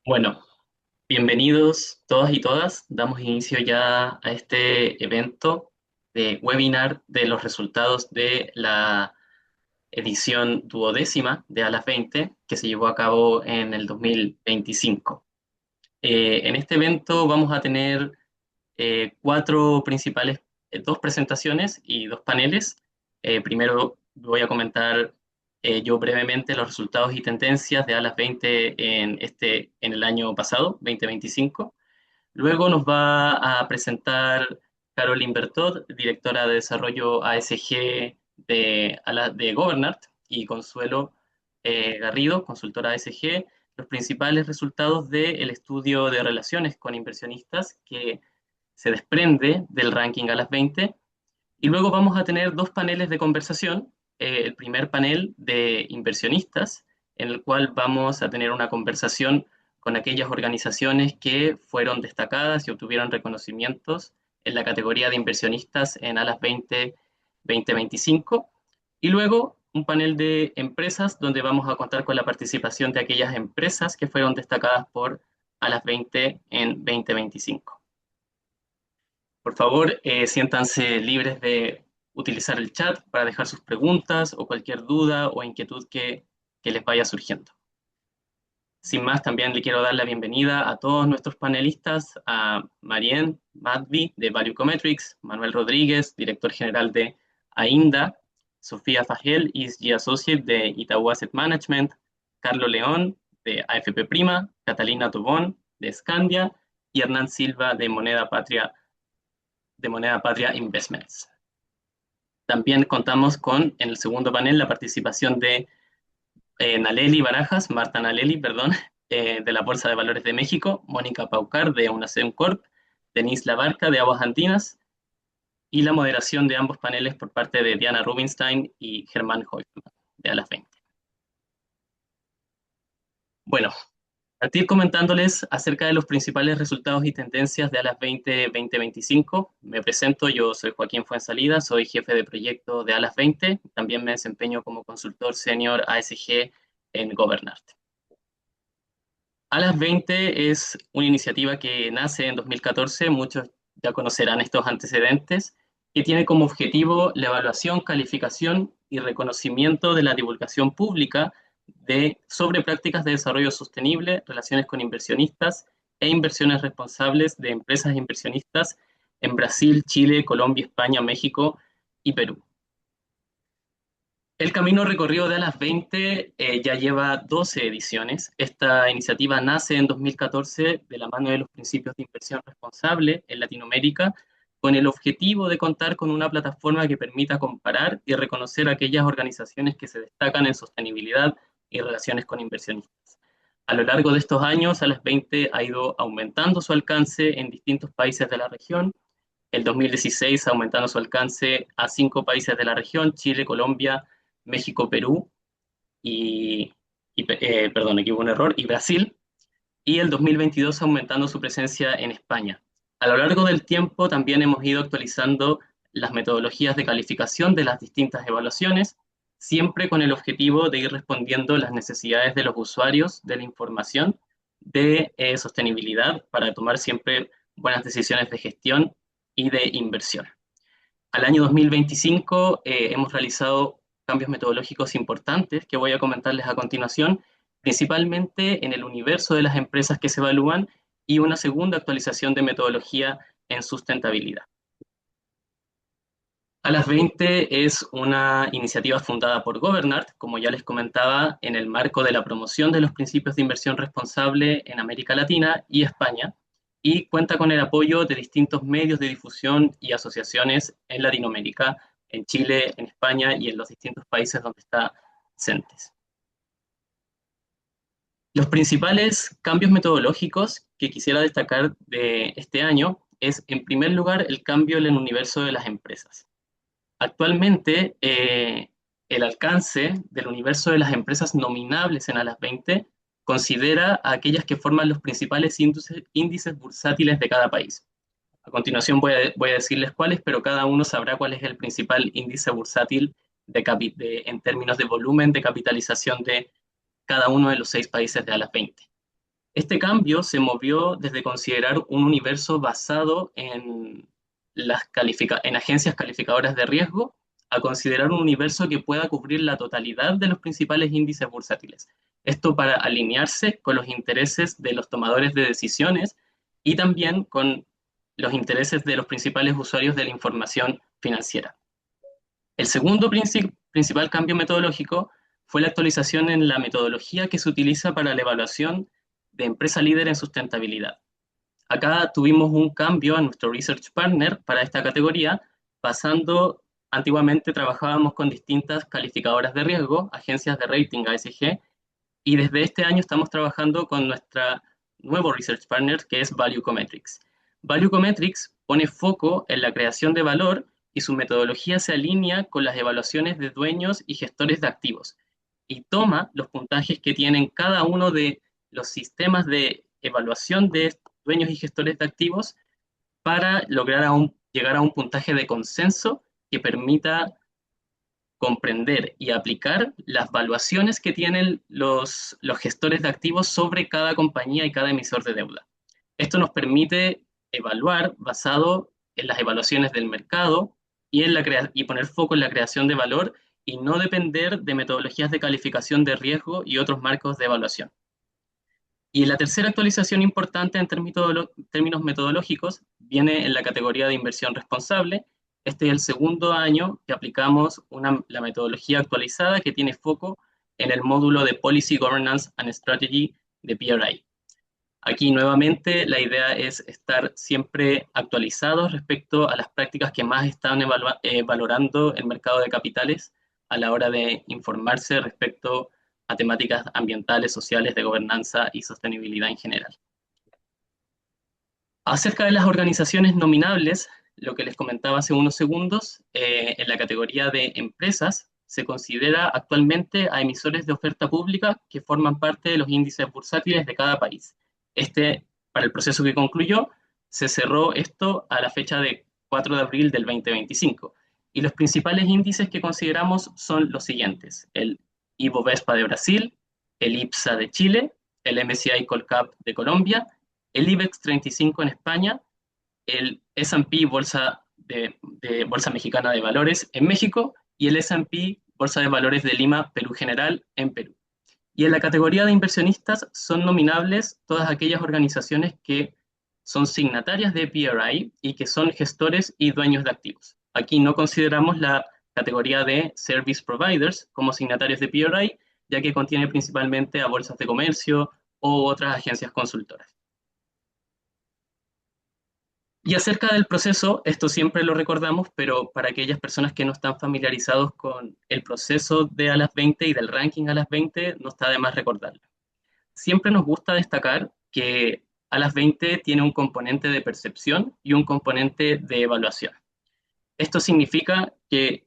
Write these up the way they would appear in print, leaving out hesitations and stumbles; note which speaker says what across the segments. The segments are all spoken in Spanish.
Speaker 1: Bueno, bienvenidos todas y todas. Damos inicio ya a este evento de webinar de los resultados de la edición duodécima de A las 20 que se llevó a cabo en el 2025. En este evento vamos a tener cuatro principales, dos presentaciones y dos paneles. Primero voy a comentar yo brevemente los resultados y tendencias de ALAS 20 en el año pasado, 2025. Luego nos va a presentar Caroline Bertot, directora de desarrollo ASG de Governart, y Consuelo Garrido, consultora ASG, los principales resultados del estudio de relaciones con inversionistas que se desprende del ranking a las 20. Y luego vamos a tener dos paneles de conversación. El primer panel de inversionistas, en el cual vamos a tener una conversación con aquellas organizaciones que fueron destacadas y obtuvieron reconocimientos en la categoría de inversionistas en ALAS 20 2025. Y luego un panel de empresas donde vamos a contar con la participación de aquellas empresas que fueron destacadas por ALAS 20 en 2025. Por favor, siéntanse libres de utilizar el chat para dejar sus preguntas o cualquier duda o inquietud que les vaya surgiendo. Sin más, también le quiero dar la bienvenida a todos nuestros panelistas, a Marien Madvi de Valuecometrics, Manuel Rodríguez, director general de AINDA, Sofía Fagel, ESG Associate de Itaú Asset Management, Carlos León de AFP Prima, Catalina Tobón de Scandia y Hernán Silva de Moneda Patria Investments. También contamos con, en el segundo panel, la participación de Naleli Barajas, Marta Naleli, perdón, de la Bolsa de Valores de México, Mónica Paucar de Unaceum Corp, Denise Labarca de Aguas Andinas, y la moderación de ambos paneles por parte de Diana Rubinstein y Germán Hoffman de Alas 20. Bueno, partir comentándoles acerca de los principales resultados y tendencias de ALAS 20-2025. Me presento, yo soy Joaquín Fuenzalida, soy jefe de proyecto de ALAS 20, también me desempeño como consultor senior ASG en Governart. ALAS 20 es una iniciativa que nace en 2014, muchos ya conocerán estos antecedentes, que tiene como objetivo la evaluación, calificación y reconocimiento de la divulgación pública sobre prácticas de desarrollo sostenible, relaciones con inversionistas e inversiones responsables de empresas inversionistas en Brasil, Chile, Colombia, España, México y Perú. El camino recorrido de ALAS 20 ya lleva 12 ediciones. Esta iniciativa nace en 2014 de la mano de los principios de inversión responsable en Latinoamérica, con el objetivo de contar con una plataforma que permita comparar y reconocer aquellas organizaciones que se destacan en sostenibilidad y relaciones con inversionistas. A lo largo de estos años, ALAS 20 ha ido aumentando su alcance en distintos países de la región. El 2016 aumentando su alcance a 5 países de la región: Chile, Colombia, México, Perú perdón, aquí hubo un error, y Brasil, y el 2022 aumentando su presencia en España. A lo largo del tiempo también hemos ido actualizando las metodologías de calificación de las distintas evaluaciones, siempre con el objetivo de ir respondiendo las necesidades de los usuarios de la información de sostenibilidad para tomar siempre buenas decisiones de gestión y de inversión. Al año 2025 hemos realizado cambios metodológicos importantes que voy a comentarles a continuación, principalmente en el universo de las empresas que se evalúan y una segunda actualización de metodología en sustentabilidad. ALAS 20 es una iniciativa fundada por Governart, como ya les comentaba, en el marco de la promoción de los principios de inversión responsable en América Latina y España, y cuenta con el apoyo de distintos medios de difusión y asociaciones en Latinoamérica, en Chile, en España y en los distintos países donde está presentes. Los principales cambios metodológicos que quisiera destacar de este año es, en primer lugar, el cambio en el universo de las empresas. Actualmente, el alcance del universo de las empresas nominables en ALAS 20 considera a aquellas que forman los principales índices bursátiles de cada país. A continuación voy a decirles cuáles, pero cada uno sabrá cuál es el principal índice bursátil en términos de volumen de capitalización de cada uno de los 6 países de ALAS 20. Este cambio se movió desde considerar un universo basado en, en agencias calificadoras de riesgo a considerar un universo que pueda cubrir la totalidad de los principales índices bursátiles. Esto para alinearse con los intereses de los tomadores de decisiones y también con los intereses de los principales usuarios de la información financiera. El segundo principal cambio metodológico fue la actualización en la metodología que se utiliza para la evaluación de empresa líder en sustentabilidad. Acá tuvimos un cambio en nuestro Research Partner para esta categoría, antiguamente trabajábamos con distintas calificadoras de riesgo, agencias de rating ASG, y desde este año estamos trabajando con nuestra nuevo Research Partner, que es Valuecometrics. Valuecometrics pone foco en la creación de valor y su metodología se alinea con las evaluaciones de dueños y gestores de activos y toma los puntajes que tienen cada uno de los sistemas de evaluación de dueños y gestores de activos para lograr llegar a un puntaje de consenso que permita comprender y aplicar las valuaciones que tienen los gestores de activos sobre cada compañía y cada emisor de deuda. Esto nos permite evaluar basado en las evaluaciones del mercado y poner foco en la creación de valor y no depender de metodologías de calificación de riesgo y otros marcos de evaluación. Y la tercera actualización importante en términos metodológicos viene en la categoría de inversión responsable. Este es el segundo año que aplicamos la metodología actualizada que tiene foco en el módulo de Policy, Governance and Strategy de PRI. Aquí nuevamente la idea es estar siempre actualizados respecto a las prácticas que más están valorando el mercado de capitales a la hora de informarse respecto a temáticas ambientales, sociales, de gobernanza y sostenibilidad en general. Acerca de las organizaciones nominables, lo que les comentaba hace unos segundos, en la categoría de empresas se considera actualmente a emisores de oferta pública que forman parte de los índices bursátiles de cada país. Para el proceso que concluyó, se cerró esto a la fecha de 4 de abril del 2025. Y los principales índices que consideramos son los siguientes: el Ibovespa de Brasil, el IPSA de Chile, el MSCI Colcap de Colombia, el IBEX 35 en España, el S&P Bolsa Mexicana de Valores en México y el S&P Bolsa de Valores de Lima, Perú General en Perú. Y en la categoría de inversionistas son nominables todas aquellas organizaciones que son signatarias de PRI y que son gestores y dueños de activos. Aquí no consideramos la categoría de Service Providers como signatarios de PRI, ya que contiene principalmente a bolsas de comercio u otras agencias consultoras. Y acerca del proceso, esto siempre lo recordamos, pero para aquellas personas que no están familiarizados con el proceso de a las 20 y del ranking a las 20, no está de más recordarlo. Siempre nos gusta destacar que a las 20 tiene un componente de percepción y un componente de evaluación. Esto significa que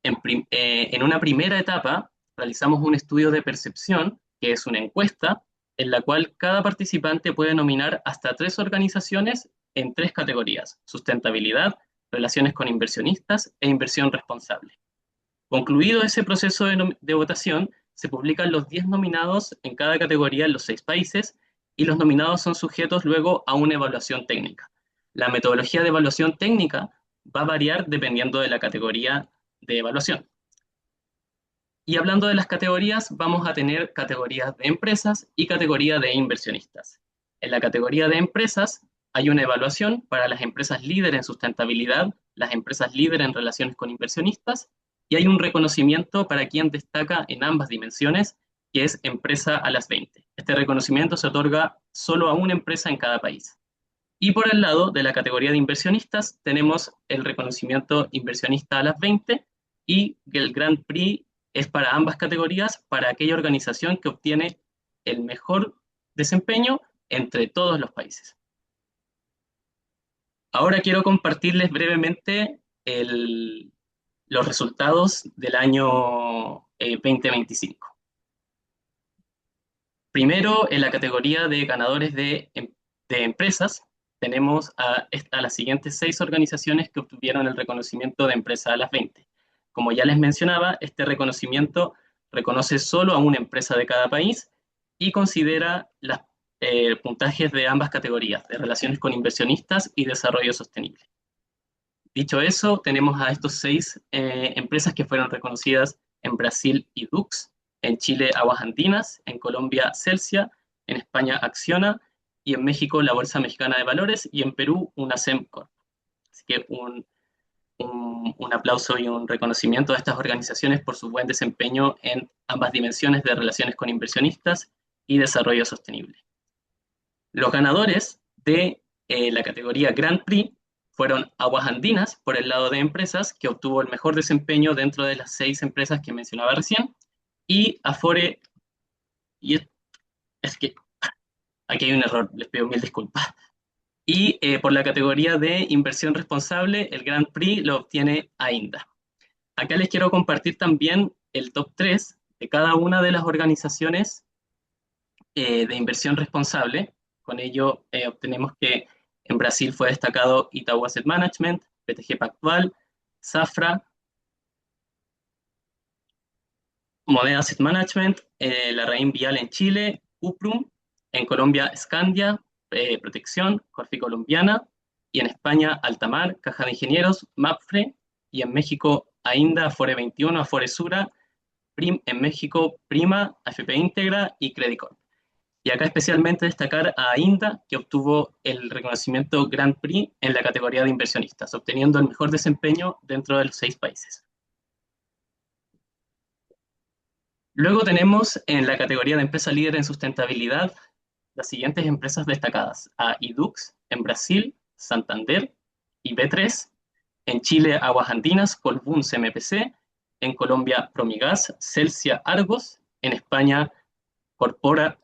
Speaker 1: en una primera etapa realizamos un estudio de percepción, que es una encuesta, en la cual cada participante puede nominar hasta 3 organizaciones en 3 categorías: sustentabilidad, relaciones con inversionistas e inversión responsable. Concluido ese proceso de votación, se publican los 10 nominados en cada categoría en los 6 países y los nominados son sujetos luego a una evaluación técnica. La metodología de evaluación técnica va a variar dependiendo de la categoría de evaluación. Y hablando de las categorías, vamos a tener categorías de empresas y categoría de inversionistas. En la categoría de empresas hay una evaluación para las empresas líderes en sustentabilidad, las empresas líderes en relaciones con inversionistas, y hay un reconocimiento para quien destaca en ambas dimensiones, que es empresa a las 20. Este reconocimiento se otorga solo a una empresa en cada país. Y por el lado de la categoría de inversionistas, tenemos el reconocimiento inversionista a las 20 y el Grand Prix es para ambas categorías, para aquella organización que obtiene el mejor desempeño entre todos los países. Ahora quiero compartirles brevemente los resultados del año 2025. Primero, en la categoría de ganadores de empresas, tenemos a las siguientes 6 organizaciones que obtuvieron el reconocimiento de empresa a las 20. Como ya les mencionaba, este reconocimiento reconoce solo a una empresa de cada país y considera los puntajes de ambas categorías, de relaciones con inversionistas y desarrollo sostenible. Dicho eso, tenemos a estos 6 empresas que fueron reconocidas en Brasil IDUX, en Chile Aguas Andinas, en Colombia Celsia, en España Acciona y en México la Bolsa Mexicana de Valores y en Perú una SEMCOR. Así que un aplauso y un reconocimiento a estas organizaciones por su buen desempeño en ambas dimensiones de relaciones con inversionistas y desarrollo sostenible. Los ganadores de la categoría Grand Prix fueron Aguas Andinas, por el lado de empresas, que obtuvo el mejor desempeño dentro de las 6 empresas que mencionaba recién, y Afore, y es que aquí hay un error, les pido mil disculpas. Y por la categoría de inversión responsable, el Grand Prix lo obtiene AINDA. Acá les quiero compartir también el top 3 de cada una de las organizaciones de inversión responsable. Con ello obtenemos que en Brasil fue destacado Itaú Asset Management, BTG Pactual, Safra, Moneda Asset Management, la Raín Vial en Chile, Cuprum, en Colombia Scandia, Protección, Corfi Colombiana, y en España Altamar, Caja de Ingenieros, Mapfre, y en México Ainda, Afore 21, Afore Sura, Prim en México, Prima, AFP Integra y Credicor. Y acá especialmente destacar a Ainda, que obtuvo el reconocimiento Grand Prix en la categoría de inversionistas, obteniendo el mejor desempeño dentro de los 6 países. Luego tenemos en la categoría de empresa líder en sustentabilidad las siguientes empresas destacadas: a IDUX en Brasil, Santander y B3, en Chile Aguas Andinas, Colbún CMPC, en Colombia Promigas, Celsia Argos, en España Corpora,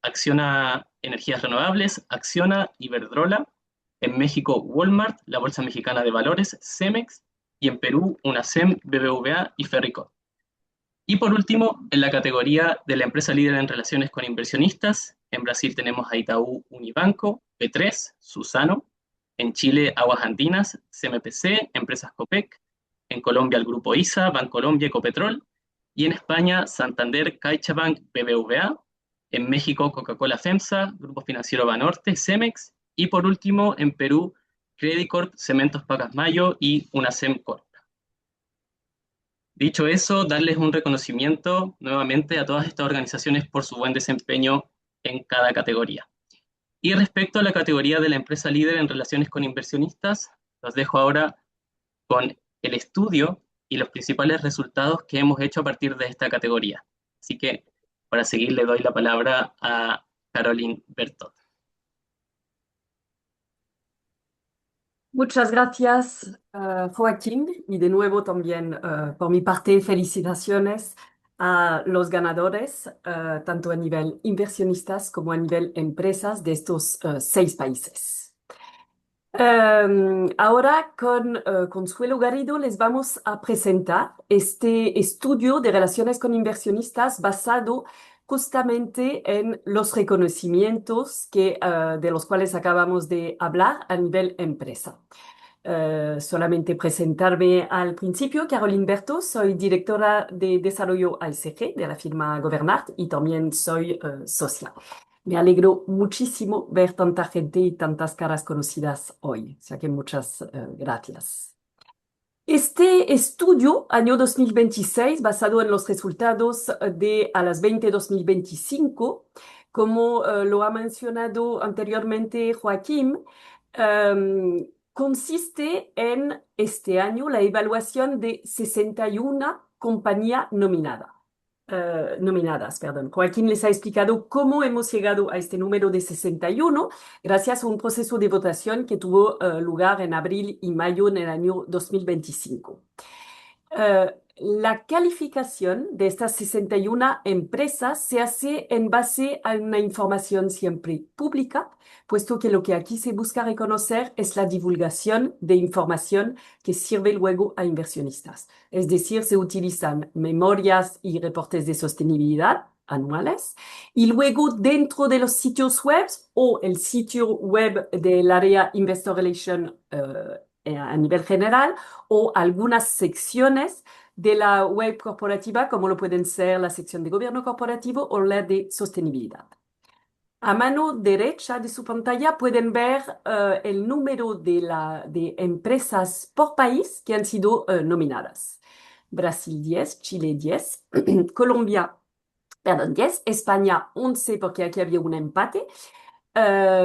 Speaker 1: Acciona Energías Renovables, Acciona Iberdrola, en México Walmart, la Bolsa Mexicana de Valores, Cemex, y en Perú UNACEM, BBVA y Ferricor. Y por último, en la categoría de la empresa líder en relaciones con inversionistas, en Brasil tenemos a Itaú Unibanco, B3, Suzano, en Chile Aguas Andinas, CMPC, Empresas Copec, en Colombia el Grupo ISA, Bancolombia, Ecopetrol, y en España Santander, CaixaBank, BBVA, en México Coca-Cola FEMSA, Grupo Financiero Banorte, Cemex, y por último en Perú Credicorp, Cementos Pacasmayo y Unacem Corp. Dicho eso, darles un reconocimiento nuevamente a todas estas organizaciones por su buen desempeño en cada categoría. Y respecto a la categoría de la empresa líder en relaciones con inversionistas, los dejo ahora con el estudio y los principales resultados que hemos hecho a partir de esta categoría. Así que, para seguir, le doy la palabra a Caroline Bertot.
Speaker 2: Muchas gracias, Joaquín, y de nuevo también por mi parte felicitaciones a los ganadores, tanto a nivel inversionistas como a nivel empresas de estos 6 países. Ahora con Consuelo Garrido les vamos a presentar este estudio de relaciones con inversionistas basado justamente en los reconocimientos de los cuales acabamos de hablar a nivel empresa. Solamente presentarme al principio: Caroline Berto, soy directora de desarrollo ASG de la firma Governart y también soy socia. Me alegro muchísimo ver tanta gente y tantas caras conocidas hoy, o sea que muchas gracias. Este estudio, año 2026, basado en los resultados de a las 2025, como lo ha mencionado anteriormente Joaquín, consiste en este año la evaluación de 61 compañías nominadas. Joaquín les ha explicado cómo hemos llegado a este número de 61 gracias a un proceso de votación que tuvo lugar en abril y mayo en el año 2025. La calificación de estas 61 empresas se hace en base a una información siempre pública, puesto que lo que aquí se busca reconocer es la divulgación de información que sirve luego a inversionistas. Es decir, se utilizan memorias y reportes de sostenibilidad anuales, y luego dentro de los sitios web o el sitio web del área Investor Relations a nivel general, o algunas secciones de la web corporativa, como lo pueden ser la sección de gobierno corporativo o la de sostenibilidad. A mano derecha de su pantalla pueden ver el número de empresas por país que han sido nominadas. Brasil 10, Chile 10, Colombia, perdón, 10, España 11 porque aquí había un empate,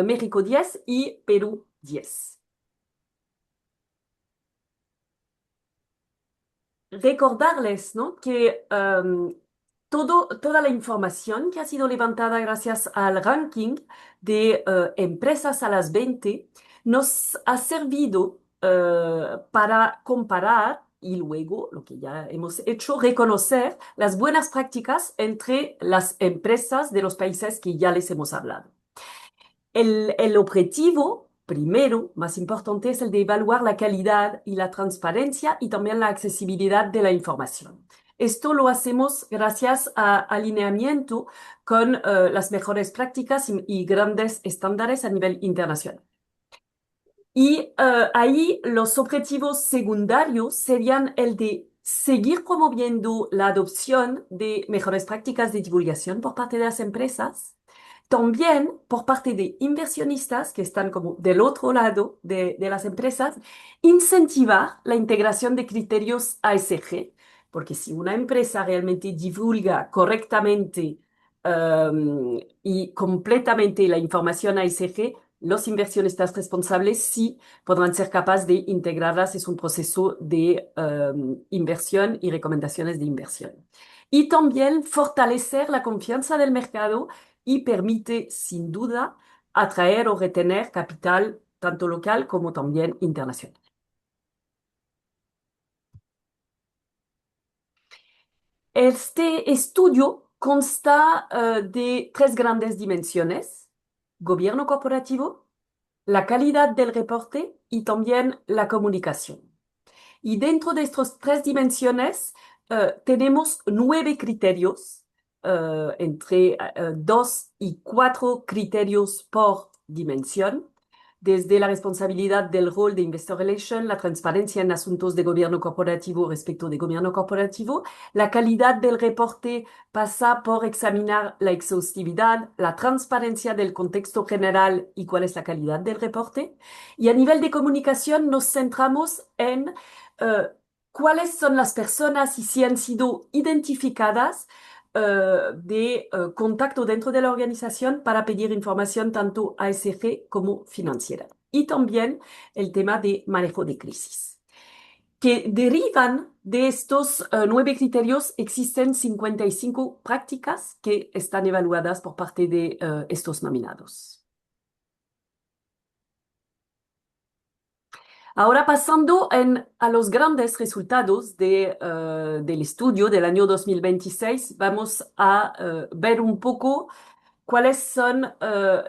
Speaker 2: México 10 y Perú 10. Recordarles, ¿no? que toda la información que ha sido levantada gracias al ranking de empresas a las 20 nos ha servido para comparar y luego, lo que ya hemos hecho, reconocer las buenas prácticas entre las empresas de los países que ya les hemos hablado. El objetivo, primero, más importante, es el de evaluar la calidad y la transparencia y también la accesibilidad de la información. Esto lo hacemos gracias a alineamiento con las mejores prácticas y grandes estándares a nivel internacional. Y ahí los objetivos secundarios serían el de seguir promoviendo la adopción de mejores prácticas de divulgación por parte de las empresas, también por parte de inversionistas que están como del otro lado de las empresas, incentivar la integración de criterios ASG, porque si una empresa realmente divulga correctamente y completamente la información ASG, los inversionistas responsables sí podrán ser capaces de integrarlas en un proceso de inversión y recomendaciones de inversión. Y también fortalecer la confianza del mercado y permite, sin duda, atraer o retener capital tanto local como también internacional. Este estudio consta de tres grandes dimensiones: gobierno corporativo, la calidad del reporte y también la comunicación. Y dentro de estas tres dimensiones tenemos 9 criterios, entre 2 y 4 criterios por dimensión, desde la responsabilidad del rol de Investor Relations, la transparencia en asuntos de gobierno corporativo respecto de gobierno corporativo. La calidad del reporte pasa por examinar la exhaustividad, la transparencia del contexto general y cuál es la calidad del reporte. Y a nivel de comunicación nos centramos en eh, cuáles son las personas y si han sido identificadas de contacto dentro de la organización para pedir información tanto ASG como financiera. Y también el tema de manejo de crisis. Que derivan de estos 9 criterios, existen 55 prácticas que están evaluadas por parte de estos nominados. Ahora pasando a los grandes resultados del estudio del año 2026, vamos a ver un poco cuáles son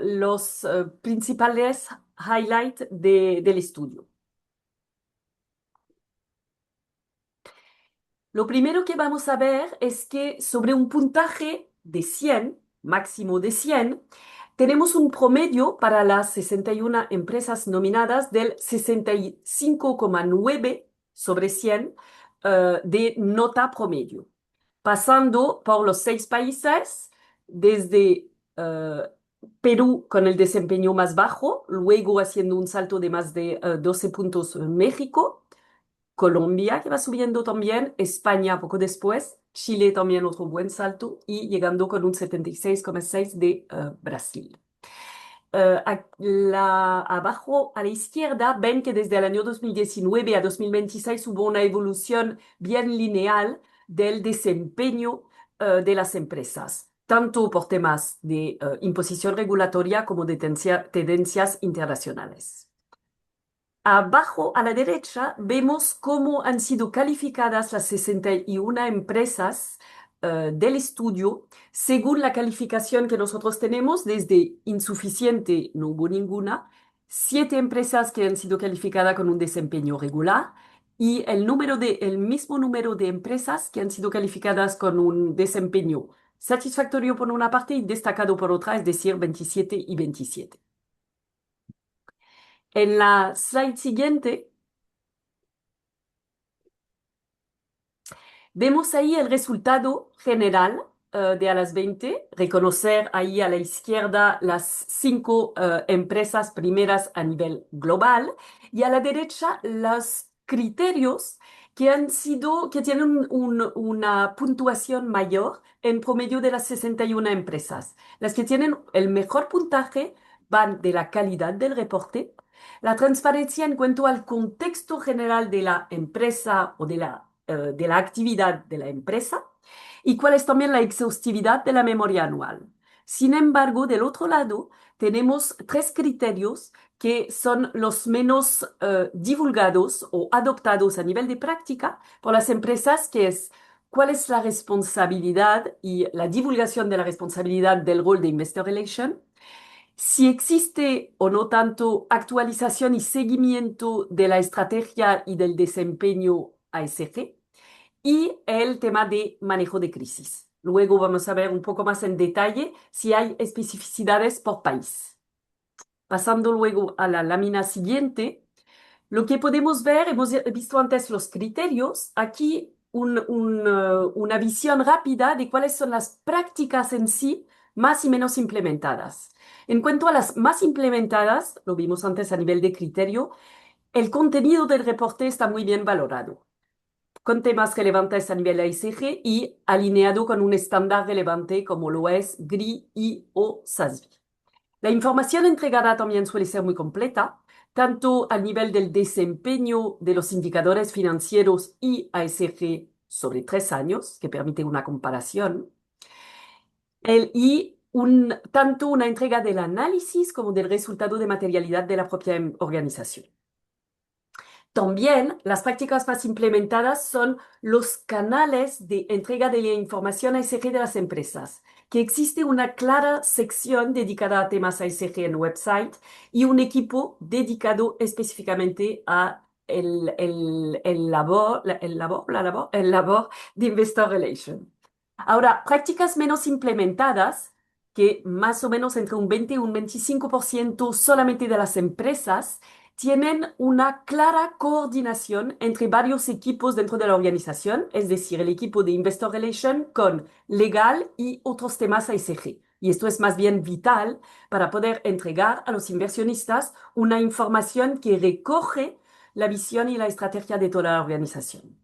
Speaker 2: los principales highlights del estudio. Lo primero que vamos a ver es que sobre un puntaje de 100, máximo de 100, tenemos un promedio para las 61 empresas nominadas del 65,9 sobre 100 de nota promedio, pasando por los 6 países, desde Perú con el desempeño más bajo, luego haciendo un salto de más de 12 puntos México, Colombia, que va subiendo también, España poco después, Chile también otro buen salto y llegando con un 76,6 de Brasil. Abajo a la izquierda ven que desde el año 2019 a 2026 hubo una evolución bien lineal del desempeño de las empresas, tanto por temas de imposición regulatoria como de tendencias internacionales. Abajo a la derecha vemos cómo han sido calificadas las 61 empresas del estudio según la calificación que nosotros tenemos, desde insuficiente no hubo ninguna, 7 empresas que han sido calificadas con un desempeño regular y el mismo número de empresas que han sido calificadas con un desempeño satisfactorio por una parte y destacado por otra, es decir, 27 y 27. En la slide siguiente Vemos ahí el resultado general de a las 20, reconocer ahí a la izquierda las cinco empresas primeras a nivel global y a la derecha los criterios que han sido, que tienen una puntuación mayor en promedio de las 61 empresas. Las que tienen el mejor puntaje van de la calidad del reporte, la transparencia en cuanto al contexto general de la empresa o de la actividad de la empresa y cuál es también la exhaustividad de la memoria anual. Sin embargo, del otro lado, tenemos tres criterios que son los menos divulgados o adoptados a nivel de práctica por las empresas, que es cuál es la responsabilidad y la divulgación de la responsabilidad del rol de Investor Relations, si existe o no tanto actualización y seguimiento de la estrategia y del desempeño ASG y el tema de manejo de crisis. Luego vamos a ver un poco más en detalle si hay especificidades por país. Pasando luego a la lámina siguiente, lo que podemos ver, hemos visto antes los criterios, aquí una visión rápida de cuáles son las prácticas en sí más y menos implementadas. En cuanto a las más implementadas, lo vimos antes a nivel de criterio, el contenido del reporte está muy bien valorado, con temas relevantes a nivel ASG y alineado con un estándar relevante como lo es GRI y o SASB. La información entregada también suele ser muy completa, tanto a nivel del desempeño de los indicadores financieros y ASG sobre 3 años, que permite una comparación, tanto una entrega del análisis como del resultado de materialidad de la propia organización. También las prácticas más implementadas son los canales de entrega de la información ASG de las empresas, que existe una clara sección dedicada a temas ASG en website y un equipo dedicado específicamente a el labor de Investor Relations. Ahora, prácticas menos implementadas, que más o menos entre un 20 y un 25% solamente de las empresas, tienen una clara coordinación entre varios equipos dentro de la organización, es decir, el equipo de Investor Relations con legal y otros temas ASG. Y esto es más bien vital para poder entregar a los inversionistas una información que recoge la visión y la estrategia de toda la organización.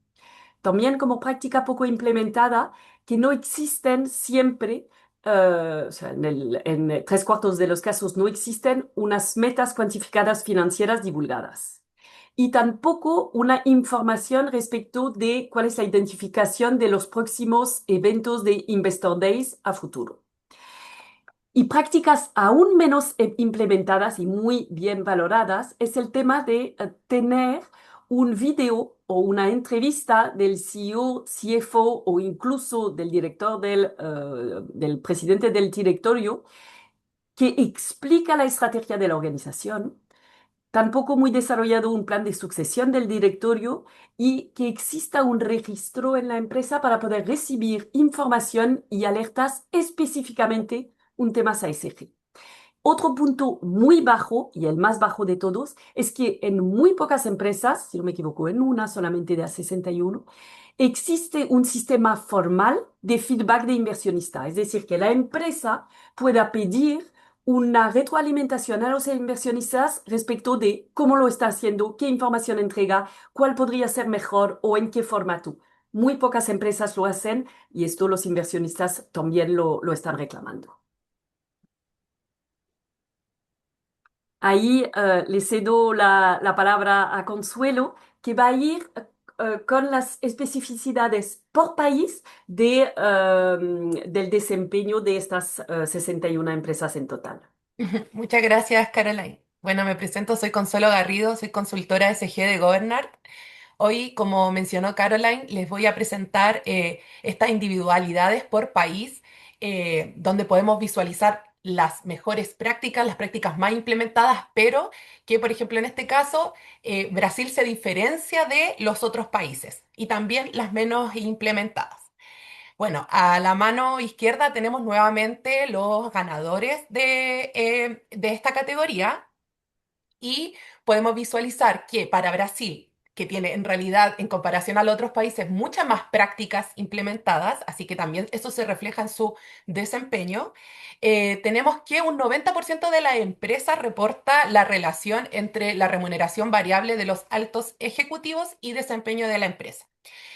Speaker 2: También como práctica poco implementada, que no existen siempre, o sea, en 3/4 de los casos no existen unas metas cuantificadas financieras divulgadas. Y tampoco una información respecto de cuál es la identificación de los próximos eventos de Investor Days a futuro. Y prácticas aún menos implementadas y muy bien valoradas es el tema de tener un video o una entrevista del CEO, CFO o incluso del director del presidente del directorio que explica la estrategia de la organización. Tampoco muy desarrollado un plan de sucesión del directorio y que exista un registro en la empresa para poder recibir información y alertas específicamente un tema ASG. Otro punto muy bajo, y el más bajo de todos, es que en muy pocas empresas, si no me equivoco, en una solamente de a 61, existe un sistema formal de feedback de inversionista. Es decir, que la empresa pueda pedir una retroalimentación a los inversionistas respecto de cómo lo está haciendo, qué información entrega, cuál podría ser mejor o en qué formato. Muy pocas empresas lo hacen y esto los inversionistas también lo están reclamando. Ahí le cedo la palabra a Consuelo, que va a ir con las especificidades por país del desempeño de estas 61 empresas en total.
Speaker 3: Muchas gracias, Caroline. Bueno, me presento, soy Consuelo Garrido, soy consultora SG de Governart. Hoy, como mencionó Caroline, les voy a presentar estas individualidades por país, donde podemos visualizar las mejores prácticas, las prácticas más implementadas, pero que, por ejemplo, en este caso, Brasil se diferencia de los otros países y también las menos implementadas. Bueno, a la mano izquierda tenemos nuevamente los ganadores de esta categoría y podemos visualizar que para Brasil que tiene en realidad, en comparación a los otros países, muchas más prácticas implementadas, así que también eso se refleja en su desempeño. Tenemos que un 90% de las empresas reporta la relación entre la remuneración variable de los altos ejecutivos y desempeño de la empresa.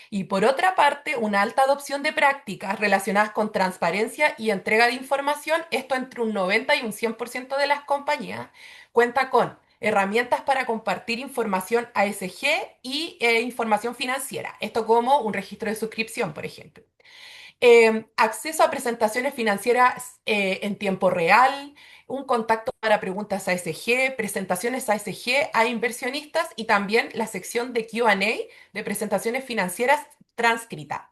Speaker 3: Y por otra parte, una alta adopción de prácticas relacionadas con transparencia y entrega de información, esto entre un 90 y un 100% de las compañías, cuenta con herramientas para compartir información ASG y información financiera, esto como un registro de suscripción, por ejemplo. Acceso a presentaciones financieras en tiempo real, un contacto para preguntas ASG, presentaciones ASG a inversionistas y también la sección de Q&A de presentaciones financieras transcrita.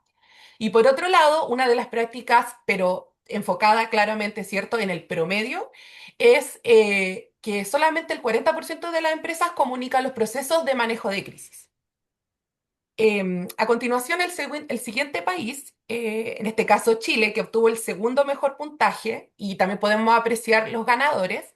Speaker 3: Y por otro lado, una de las prácticas, pero enfocada claramente, ¿cierto?, en el promedio, es que solamente el 40% de las empresas comunica los procesos de manejo de crisis. A continuación, el siguiente país, en este caso Chile, que obtuvo el segundo mejor puntaje, y también podemos apreciar los ganadores,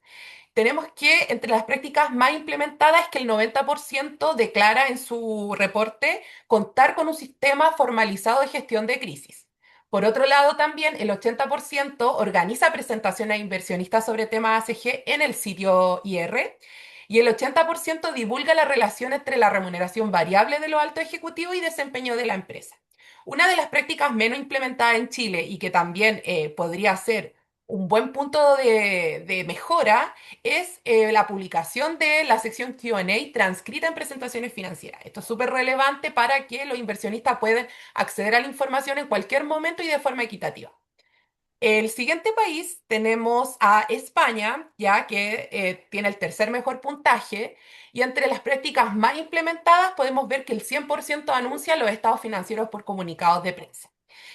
Speaker 3: tenemos que entre las prácticas más implementadas es que el 90% declara en su reporte contar con un sistema formalizado de gestión de crisis. Por otro lado, también el 80% organiza presentaciones a inversionistas sobre temas ACG en el sitio IR y el 80% divulga la relación entre la remuneración variable de los altos ejecutivos y desempeño de la empresa. Una de las prácticas menos implementadas en Chile y que también podría ser un buen punto de mejora es la publicación de la sección Q&A transcrita en presentaciones financieras. Esto es súper relevante para que los inversionistas puedan acceder a la información en cualquier momento y de forma equitativa. El siguiente país tenemos a España, ya que tiene el tercer mejor puntaje, y entre las prácticas más implementadas podemos ver que el 100% anuncia los estados financieros por comunicados de prensa.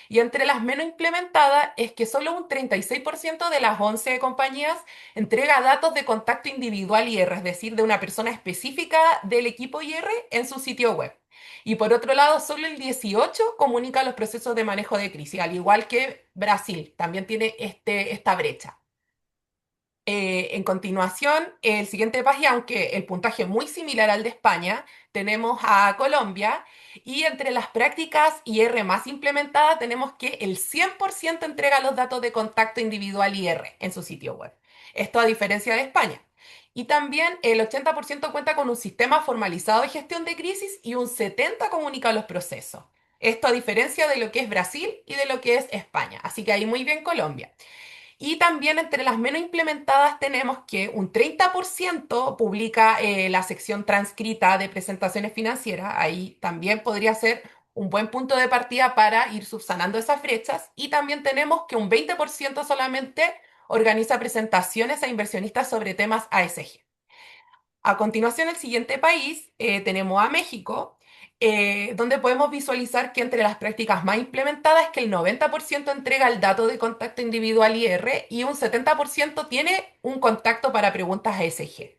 Speaker 3: Y entre las menos implementadas es que solo un 36% de las 11 compañías entrega datos de contacto individual IR, es decir, de una persona específica del equipo IR en su sitio web. Y por otro lado, solo el 18 comunica los procesos de manejo de crisis, al igual que Brasil, también tiene esta brecha. En continuación, el siguiente país, aunque el puntaje es muy similar al de España, tenemos a Colombia y entre las prácticas IR más implementadas tenemos que el 100% entrega los datos de contacto individual IR en su sitio web. Esto a diferencia de España. Y también el 80% cuenta con un sistema formalizado de gestión de crisis y un 70% comunica los procesos. Esto a diferencia de lo que es Brasil y de lo que es España. Así que ahí muy bien Colombia. Y también entre las menos implementadas tenemos que un 30% publica la sección transcrita de presentaciones financieras. Ahí también podría ser un buen punto de partida para ir subsanando esas brechas. Y también tenemos que un 20% solamente organiza presentaciones a inversionistas sobre temas ASG. A continuación, el siguiente país, tenemos a México, donde podemos visualizar que entre las prácticas más implementadas es que el 90% entrega el dato de contacto individual IR y un 70% tiene un contacto para preguntas ASG.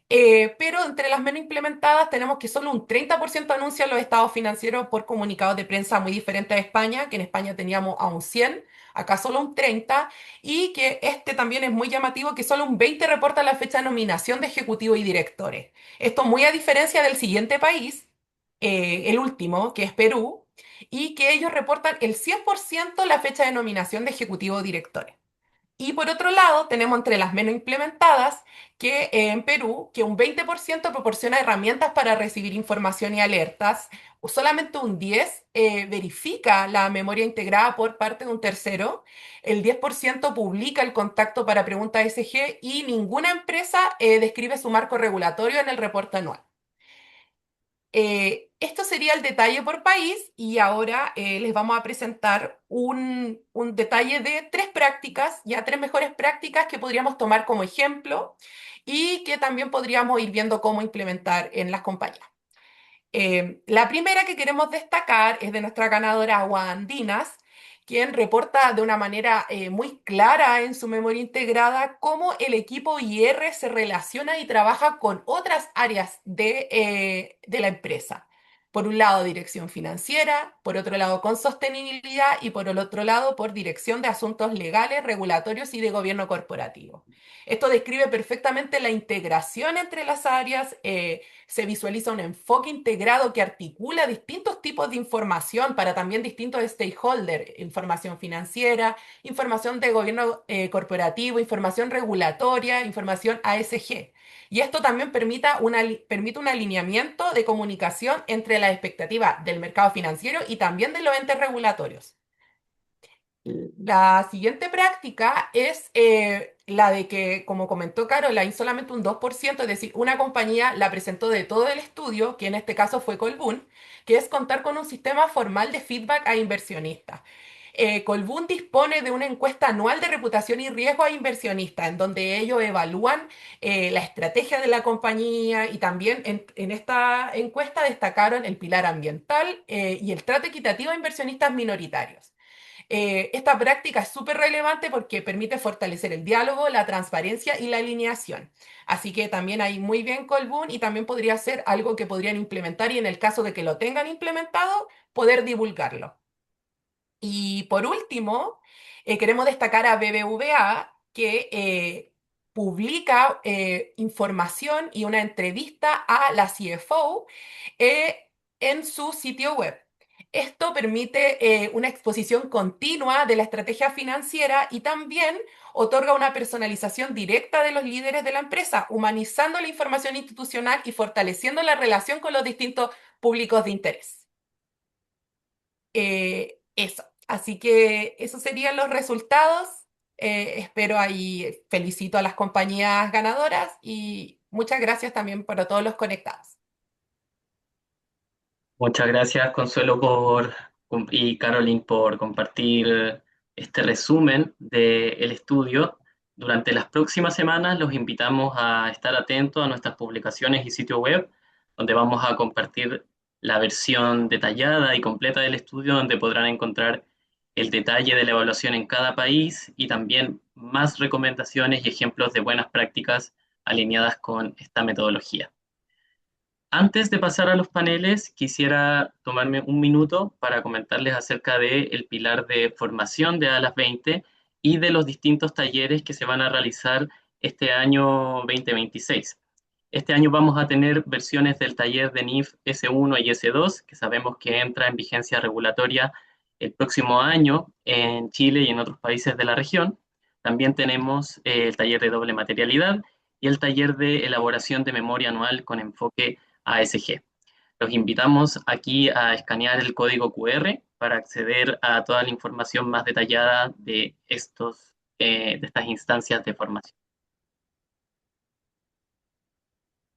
Speaker 3: Pero entre las menos implementadas tenemos que solo un 30% anuncia los estados financieros por comunicados de prensa, muy diferente a España, que en España teníamos a un 100, acá solo un 30, y que este también es muy llamativo, que solo un 20 reporta la fecha de nominación de ejecutivos y directores. Esto muy a diferencia del siguiente país, el último, que es Perú, y que ellos reportan el 100% la fecha de nominación de ejecutivos y directores. Y por otro lado, tenemos entre las menos implementadas que en Perú, que un 20% proporciona herramientas para recibir información y alertas, o solamente un 10% verifica la memoria integrada por parte de un tercero, el 10% publica el contacto para preguntas SG y ninguna empresa describe su marco regulatorio en el reporte anual. Esto sería el detalle por país y ahora les vamos a presentar un detalle de tres prácticas, ya tres mejores prácticas que podríamos tomar como ejemplo y que también podríamos ir viendo cómo implementar en las compañías. La primera que queremos destacar es de nuestra ganadora Agua Andinas, quien reporta de una manera muy clara en su memoria integrada cómo el equipo IR se relaciona y trabaja con otras áreas de la empresa. Por un lado, dirección financiera, por otro lado, con sostenibilidad y por el otro lado, por dirección de asuntos legales, regulatorios y de gobierno corporativo. Esto describe perfectamente la integración entre las áreas, se visualiza un enfoque integrado que articula distintos tipos de información para también distintos stakeholders, información financiera, información de gobierno corporativo, información regulatoria, información ASG. Y esto también permite un alineamiento de comunicación entre las expectativas del mercado financiero y también de los entes regulatorios. La siguiente práctica es la de que, como comentó Caroline, solamente un 2%, es decir, una compañía la presentó de todo el estudio, que en este caso fue Colbún, que es contar con un sistema formal de feedback a inversionistas. Colbún dispone de una encuesta anual de reputación y riesgo a inversionistas, en donde ellos evalúan la estrategia de la compañía y también en esta encuesta destacaron el pilar ambiental y el trato equitativo a inversionistas minoritarios. Esta práctica es súper relevante porque permite fortalecer el diálogo, la transparencia y la alineación. Así que también hay muy bien Colbún y también podría ser algo que podrían implementar y en el caso de que lo tengan implementado, poder divulgarlo. Y por último, queremos destacar a BBVA que publica información y una entrevista a la CFO en su sitio web. Esto permite una exposición continua de la estrategia financiera y también otorga una personalización directa de los líderes de la empresa, humanizando la información institucional y fortaleciendo la relación con los distintos públicos de interés. Eso. Así que esos serían los resultados. Espero ahí, felicito a las compañías ganadoras y muchas gracias también para todos los conectados.
Speaker 1: Muchas gracias, Consuelo, y Caroline por compartir este resumen del estudio. Durante las próximas semanas los invitamos a estar atentos a nuestras publicaciones y sitio web, donde vamos a compartir la versión detallada y completa del estudio, donde podrán encontrar el detalle de la evaluación en cada país y también más recomendaciones y ejemplos de buenas prácticas alineadas con esta metodología. Antes de pasar a los paneles, quisiera tomarme un minuto para comentarles acerca del pilar de formación de ALAS 20 y de los distintos talleres que se van a realizar este año 2026. Este año vamos a tener versiones del taller de NIF S1 y S2, que sabemos que entra en vigencia regulatoria el próximo año en Chile y en otros países de la región. También tenemos el taller de doble materialidad y el taller de elaboración de memoria anual con enfoque ASG. Los invitamos aquí a escanear el código QR para acceder a toda la información más detallada de estas instancias de formación.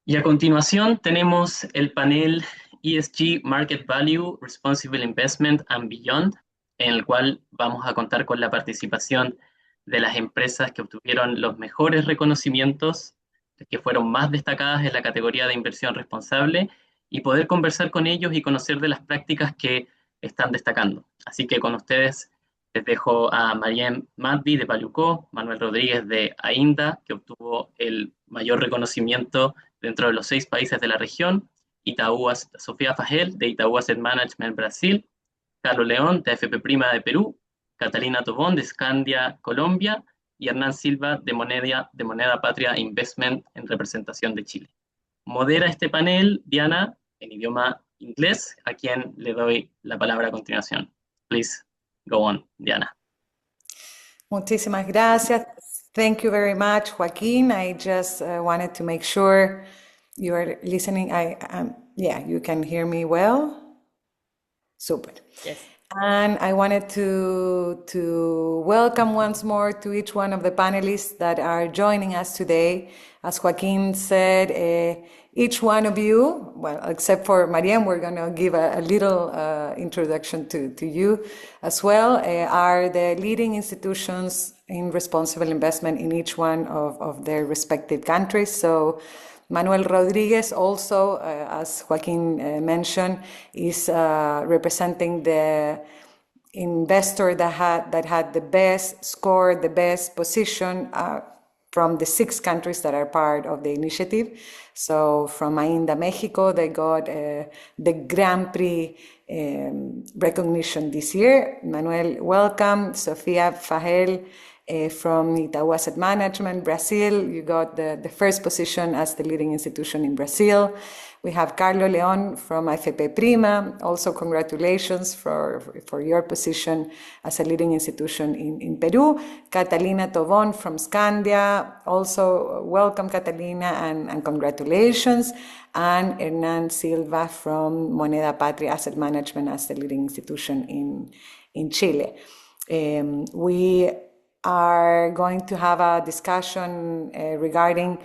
Speaker 1: Y a continuación tenemos el panel ESG Market Value, Responsible Investment and Beyond, en el cual vamos a contar con la participación de las empresas que obtuvieron los mejores reconocimientos, que fueron más destacadas en la categoría de inversión responsable, y poder conversar con ellos y conocer de las prácticas que están destacando. Así que con ustedes les dejo a Mariem Maddi de Palucó, Manuel Rodríguez de AINDA, que obtuvo el mayor reconocimiento dentro de los 6 países de la región, Sofía Fagel de Itaú Asset Management Brasil, Carlos León de AFP Prima de Perú, Catalina Tobón de Scandia Colombia y Hernán Silva de Moneda Patria Investment en representación de Chile. Modera este panel Diana en idioma inglés, a quien le doy la palabra a continuación. Please go on, Diana.
Speaker 4: Muchísimas gracias. Thank you very much, Joaquin. I just wanted to make sure you are listening. Yeah, you can hear me well. Super.
Speaker 2: Yes.
Speaker 4: And I wanted to welcome once more to each one of the panelists that are joining us today. As Joaquin said, each one of you, well, except for Mariam, we're going to give a little introduction to you as well, are the leading institutions in responsible investment in each one of their respective countries. So Manuel Rodriguez also, as Joaquin mentioned, is representing the investor that had the best score, the best position from the 6 countries that are part of the initiative. So from AINDA Mexico, they got the Grand Prix recognition this year. Manuel, welcome. Sofia Fahel from Itaú Asset Management, Brazil. You got the first position as the leading institution in Brazil. We have Carlo León from AFP Prima. Also, congratulations for your position as a leading institution in Peru. Catalina Tobón from Scandia. Also, welcome, Catalina, and congratulations. And Hernan Silva from Moneda Patria Asset Management as the leading institution in Chile. We are going to have a discussion regarding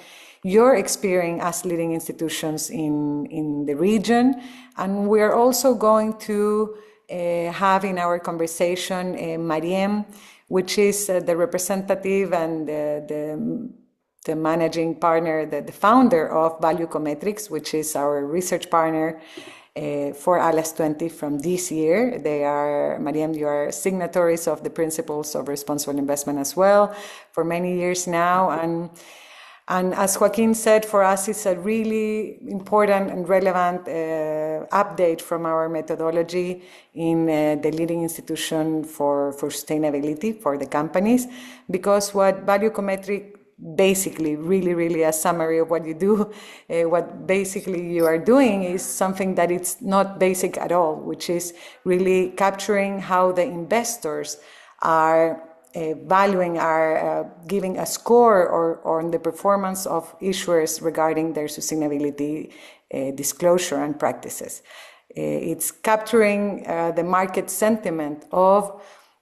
Speaker 4: your experience as leading institutions in the region. And we're also going to have in our conversation Mariem, which is the representative and the managing partner, the founder of Valuecometrics, which is our research partner for ALAS 20 from this year. They are, Mariem, you are signatories of the Principles of Responsible Investment as well for many years now. And as Joaquin said, for us, it's a really important and relevant update from our methodology in the leading institution for sustainability for the companies, because what Valuecometrics basically, really a summary of what you do, what basically you are doing is something that it's not basic at all, which is really capturing how the investors are valuing, are giving a score on the performance of issuers regarding their sustainability disclosure and practices. It's capturing the market sentiment of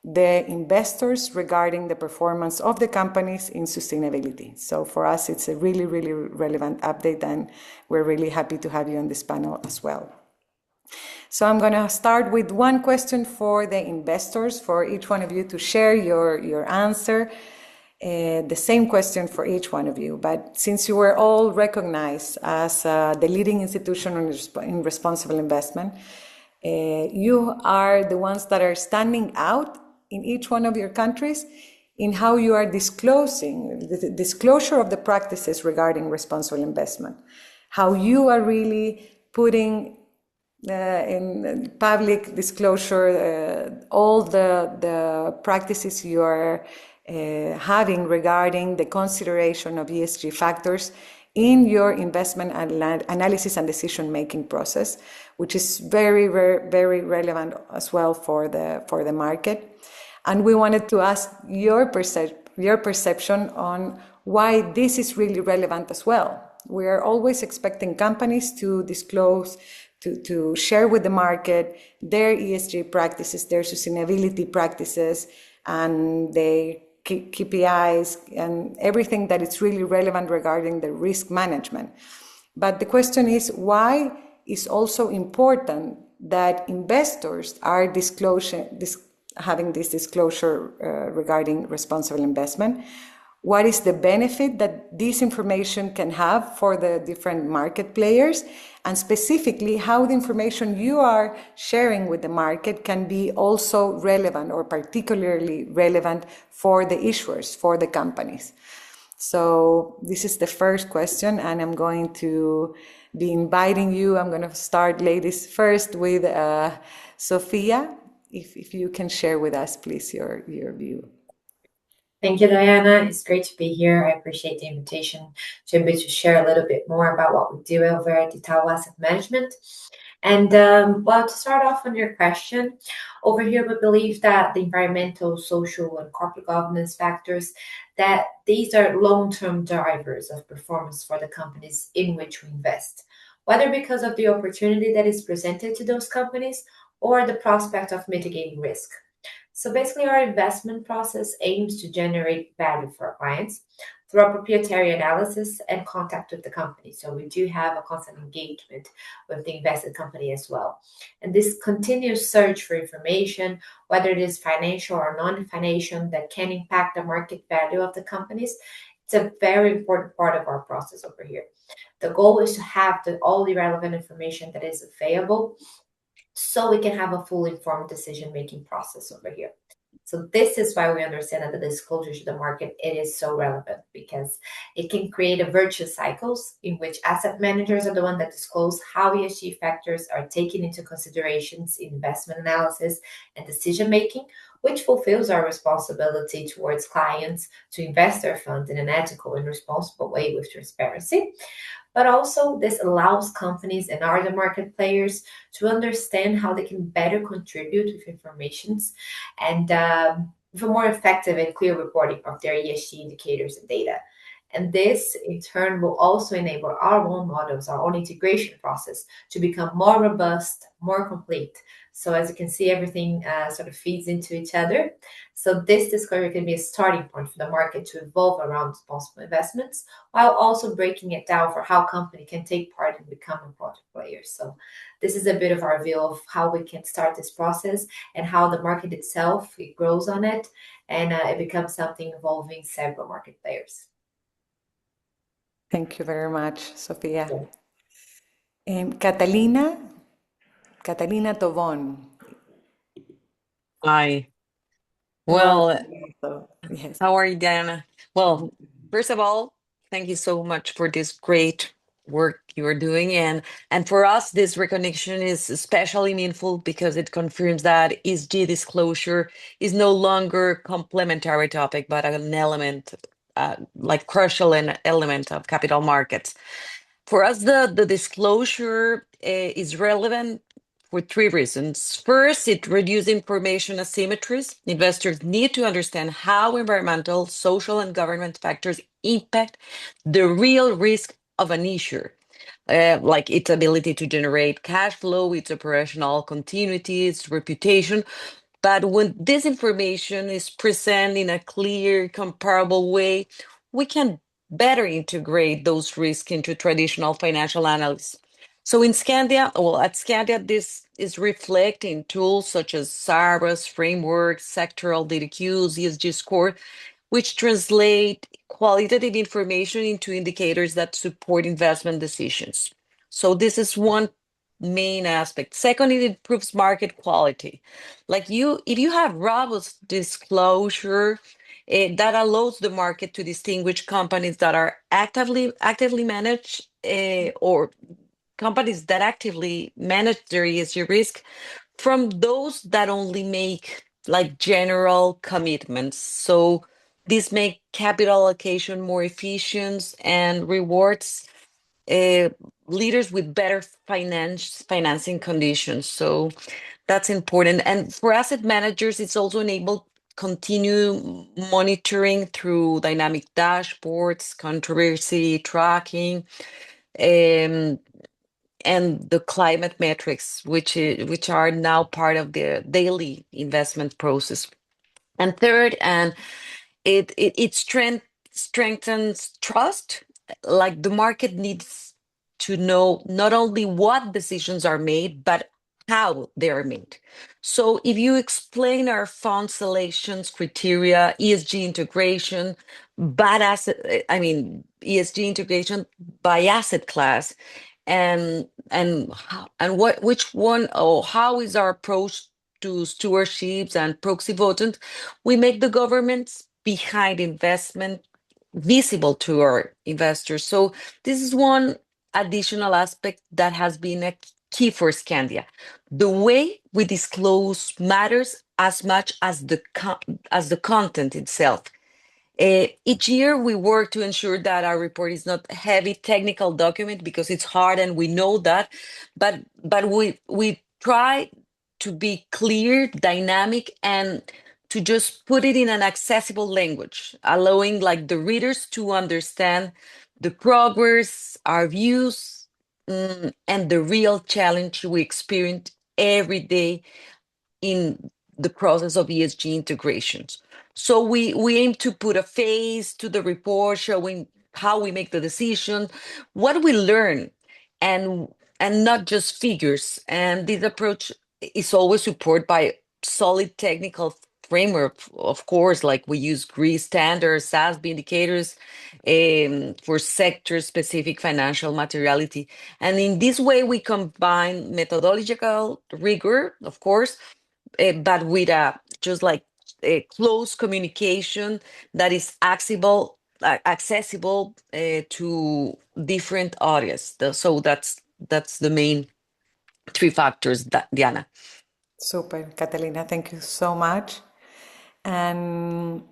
Speaker 4: the investors regarding the performance of the companies in sustainability. So for us, it's a really relevant update, and we're really happy to have you on this panel as well. So I'm going to start with one question for the investors, for each one of you to share your answer. The same question for each one of you, but since you were all recognized as the leading institution in responsible investment, you are the ones that are standing out in each one of your countries in how you are disclosing, the disclosure of the practices regarding responsible investment, how you are really putting in public disclosure all the practices you are having regarding the consideration of ESG factors in your investment analysis and decision-making process, which is very relevant as well for the market. And we wanted to ask your perception on why this is really relevant as well. We are always expecting companies to disclose, to share with the market their ESG practices, their sustainability practices, and their KPIs, and everything that is really relevant regarding the risk management. But the question is, why is also important that investors are having this disclosure regarding responsible investment? What is the benefit that this information can have for the different market players? And specifically, how the information you are sharing with the market can be also relevant or particularly relevant for the issuers, for the companies. So this is the first question, and I'm going to be inviting you. I'm going to start, ladies, first with Sofia. If you can share with us, please, your view.
Speaker 5: Thank you, Diana. It's great to be here. I appreciate the invitation to be able to share a little bit more about what we do over at Itaú Asset Management. And well, to start off on your question, over here we believe that the environmental, social, and corporate governance factors, that these are long-term drivers of performance for the companies in which we invest, whether because of the opportunity that is presented to those companies or the prospect of mitigating risk. So basically, our investment process aims to generate value for our clients through our proprietary analysis and contact with the company. So we do have a constant engagement with the invested company as well. And this continuous search for information, whether it is financial or non-financial, that can impact the market value of the companies, it's a very important part of our process over here. The goal is to have all the relevant information that is available so we can have a fully informed decision-making process over here. So this is why we understand that the disclosure to the market, it is so relevant, because it can create a virtuous cycles in which asset managers are the one that disclose how ESG factors are taken into considerations in investment analysis and decision making, which fulfills our responsibility towards clients to invest their funds in an ethical and responsible way with transparency. But also, this allows companies and other market players to understand how they can better contribute with informations and with a more effective and clear reporting of their ESG indicators and data. And this, in turn, will also enable our own models, our own integration process to become more robust, more complete. So as you can see, everything sort of feeds into each other. So this discovery can be a starting point for the market to evolve around responsible investments, while also breaking it down for how company can take part in becoming product players. So this is a bit of our view of how we can start this process and how the market itself, it grows on it, and it becomes something involving several market players.
Speaker 4: Thank you very much, Sofia. Catalina Tobón.
Speaker 6: Hi. Well,
Speaker 4: Yes.
Speaker 6: how are you, Diana? Well, first of all, thank you so much for this great work you are doing. And for us, this recognition is especially meaningful because it confirms that ESG disclosure is no longer a complementary topic, but an element, like crucial an element of capital markets. For us, the disclosure is relevant for three reasons. First, it reduces information asymmetries. Investors need to understand how environmental, social, and government factors impact the real risk of an issue, like its ability to generate cash flow, its operational continuity, its reputation. But when this information is presented in a clear, comparable way, we can better integrate those risks into traditional financial analysis. So in Scandia, well, at Scandia, this is reflecting tools such as SARBAS framework, sectoral DDQs, ESG score, which translate qualitative information into indicators that support investment decisions. So this is one main aspect. Second, it improves market quality. Like if you have robust disclosure, that allows the market to distinguish companies that are actively managed, or companies that actively manage their ESG risk from those that only make like general commitments. So this make capital allocation more efficient and rewards leaders with better financing conditions. So that's important. And for asset managers, it's also enabled continue monitoring through dynamic dashboards, controversy tracking, and the climate metrics, which are now part of the daily investment process. And third, and it strengthens trust. Like the market needs to know not only what decisions are made, but how they are made. So if you explain our fund selections criteria, ESG integration, ESG integration by asset class, and which one or how is our approach to stewardships and proxy voting, we make the governments behind investment visible to our investors. So this is one additional aspect that has been a key for Scandia. The way we disclose matters as much as the content itself. Each year we work to ensure that our report is not a heavy technical document because it's hard and we know that, but we try to be clear, dynamic, and to just put it in an accessible language, allowing like the readers to understand the progress, our views, and the real challenge we experience every day in the process of ESG integrations. So we aim to put a face to the report, showing how we make the decision, what we learn, and not just figures. And this approach is always supported by solid technical framework, of course, like we use GRI standards, SASB indicators for sector-specific financial materiality. And in this way, we combine methodological rigor, of course, but with just like close communication that is accessible to different audience. So that's the main three factors, Diana.
Speaker 4: Super, Catalina, thank you so much. And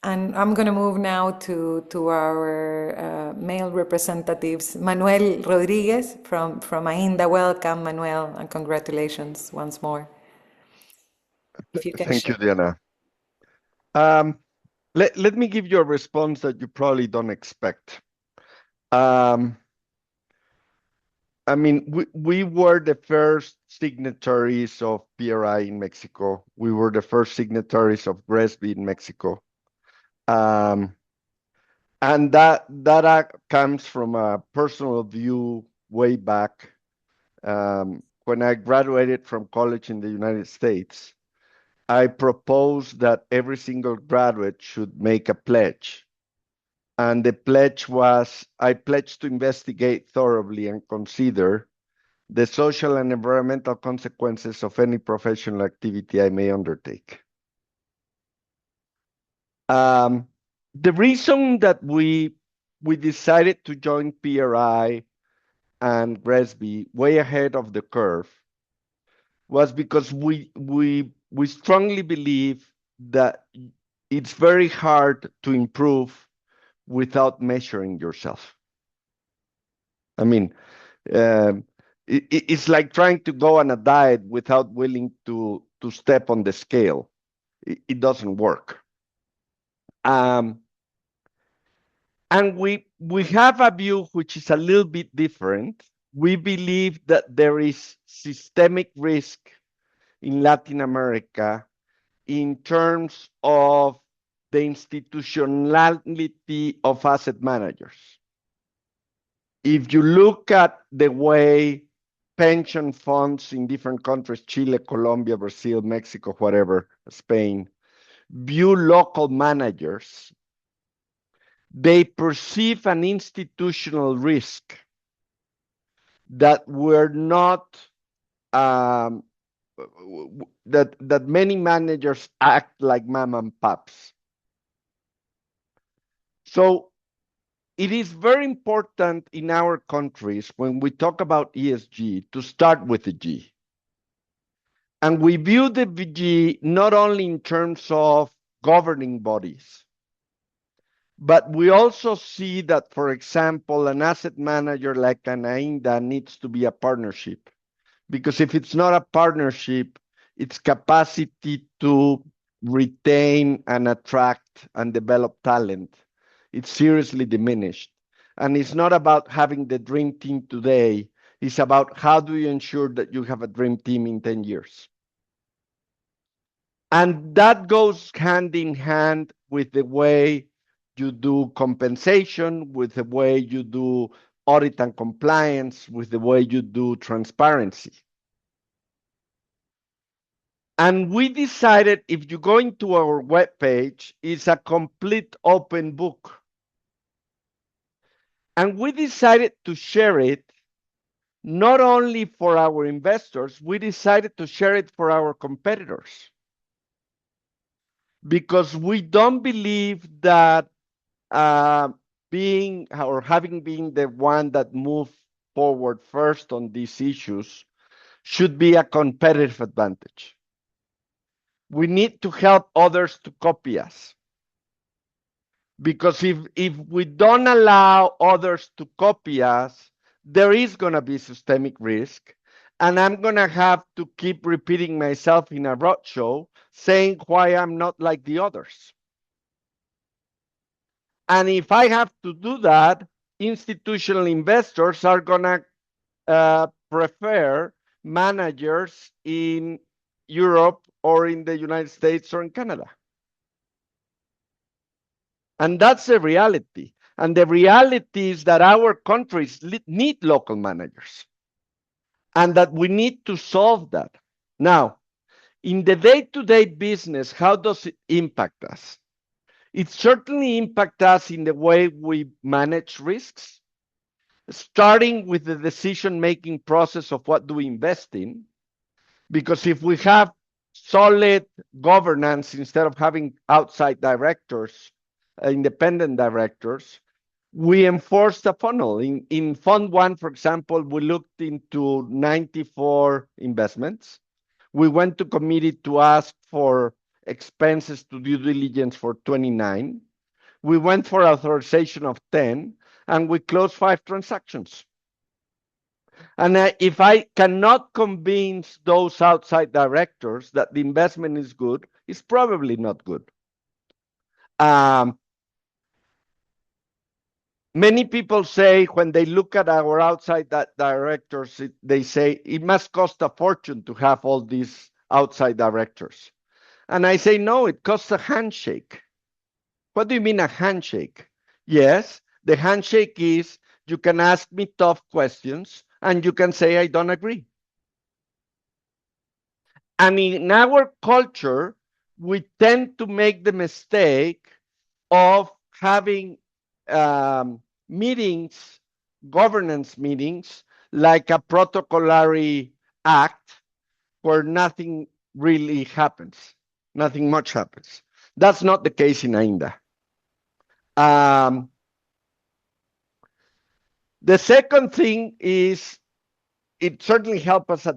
Speaker 4: I'm going to move now to our male representatives. Manuel Rodriguez from AINDA. Welcome, Manuel, and congratulations once more. If you can
Speaker 7: Thank you,
Speaker 4: share.
Speaker 7: Diana. Let me give you a response that you probably don't expect. I mean, we were the first signatories of PRI in Mexico. We were the first signatories of GRESB in Mexico. And that comes from a personal view way back when I graduated from college in the United States. I proposed that every single graduate should make a pledge. And the pledge was, I pledge to investigate thoroughly and consider the social and environmental consequences of any professional activity I may undertake. The reason that we decided to join PRI and GRESB way ahead of the curve was because we strongly believe that it's very hard to improve without measuring yourself. I mean, it's like trying to go on a diet without willing to step on the scale. It doesn't work. And we have a view which is a little bit different. We believe that there is systemic risk in Latin America in terms of the institutionality of asset managers. If you look at the way pension funds in different countries, Chile, Colombia, Brazil, Mexico, whatever, Spain, view local managers, they perceive an institutional risk that we're not, that many managers act like mom and pops. So it is very important in our countries when we talk about ESG to start with the G. And we view the G not only in terms of governing bodies, but we also see that, for example, an asset manager like an AINDA needs to be a partnership. Because if it's not a partnership, its capacity to retain and attract and develop talent, it's seriously diminished. And it's not about having the dream team today. It's about how do you ensure that you have a dream team in 10 years. And that goes hand in hand with the way you do compensation, with the way you do audit and compliance, with the way you do transparency. And we decided, if you go into our webpage, it's a complete open book. And we decided to share it not only for our investors, we decided to share it for our competitors. Because we don't believe that being or having been the one that moved forward first on these issues should be a competitive advantage. We need to help others to copy us. Because if we don't allow others to copy us, there is going to be systemic risk. And I'm going to have to keep repeating myself in a roadshow saying why I'm not like the others. And if I have to do that, institutional investors are going to prefer managers in Europe or in the United States or in Canada. And that's the reality. And the reality is that our countries need local managers and that we need to solve that. Now, in the day-to-day business, how does it impact us? It certainly impacts us in the way we manage risks, starting with the decision-making process of what do we invest in. Because if we have solid governance instead of having outside directors, independent directors. We enforced a funnel. In Fund 1, for example, we looked into 94 investments. We went to committee to ask for expenses to due diligence for 29. We went for authorization of 10, and we closed 5 transactions. And if I cannot convince those outside directors that the investment is good, it's probably not good. Many people say when they look at our outside directors, they say it must cost a fortune to have all these outside directors. And I say, no, it costs a handshake. What do you mean a handshake? Yes, the handshake is you can ask me tough questions and you can say I don't agree. And in our culture, we tend to make the mistake of having meetings, governance meetings, like a protocolary act where nothing really happens, nothing much happens. That's not the case in AINDA. The second thing is it certainly helps us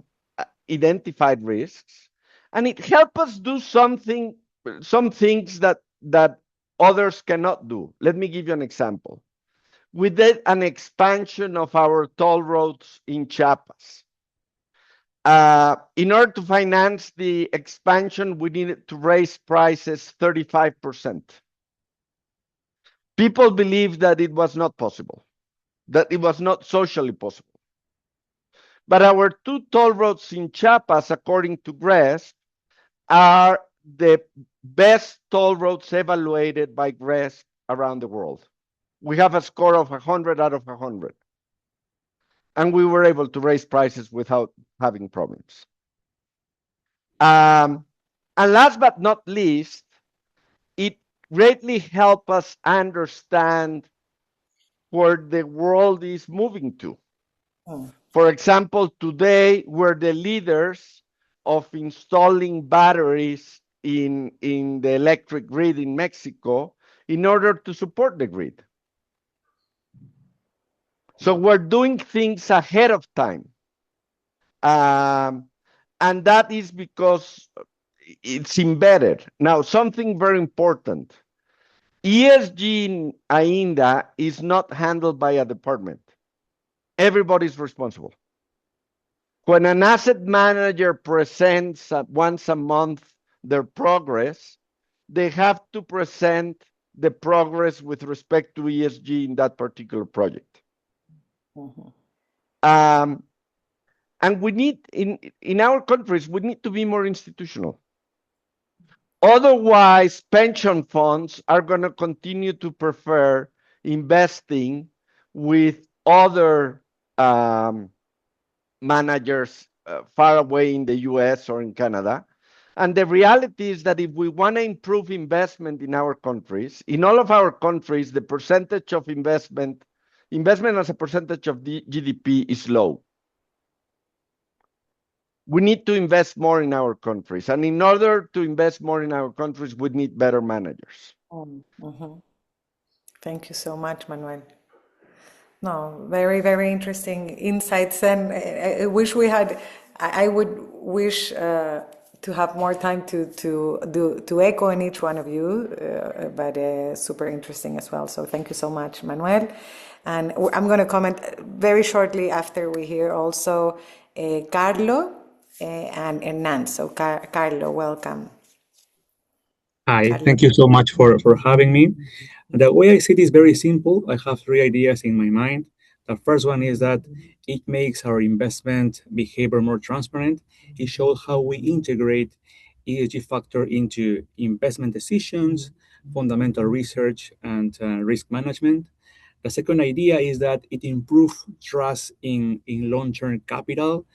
Speaker 7: identify risks, and it helps us do some things that others cannot do. Let me give you an example. We did an expansion of our toll roads in Chiapas. In order to finance the expansion, we needed to raise prices 35%. People believed that it was not possible, that it was not socially possible. But our 2 toll roads in Chiapas, according to GRESB, are the best toll roads evaluated by GRESB around the world. We have a score of 100 out of 100. And we were able to raise prices without having problems. And last but not least, it greatly helped us understand where the world is moving to. For example, today we're the leaders of installing batteries in the electric grid in Mexico in order to support the grid. So we're doing things ahead of time. And that is because it's embedded. Now, something very important. ESG in AINDA is not handled by a department. Everybody's responsible. When an asset manager presents once a month their progress, they have to present the progress with respect to ESG in that particular project. And we need, in our countries, we need to be more institutional. Otherwise, pension funds are going to continue to prefer investing with other managers far away in the US or in Canada. And the reality is that if we want to improve investment in our countries, in all of our countries, the percentage of investment as a percentage of the GDP is low. We need to invest more in our countries. And in order to invest more in our countries, we need better managers.
Speaker 4: Thank you so much, Manuel. No, very, very interesting insights. And I wish we had, I would wish to have more time to echo in each one of you, but super interesting as well. So thank you so much, Manuel. And I'm going to comment very shortly after we hear also Carlo and Hernan. So Carlo, welcome.
Speaker 8: Hi, thank you so much for having me. The way I see it is very simple. I have 3 ideas in my mind. The first one is that it makes our investment behavior more transparent. It shows how we integrate ESG factor into investment decisions, fundamental research, and risk management. The second idea is that it improves trust in long-term capital.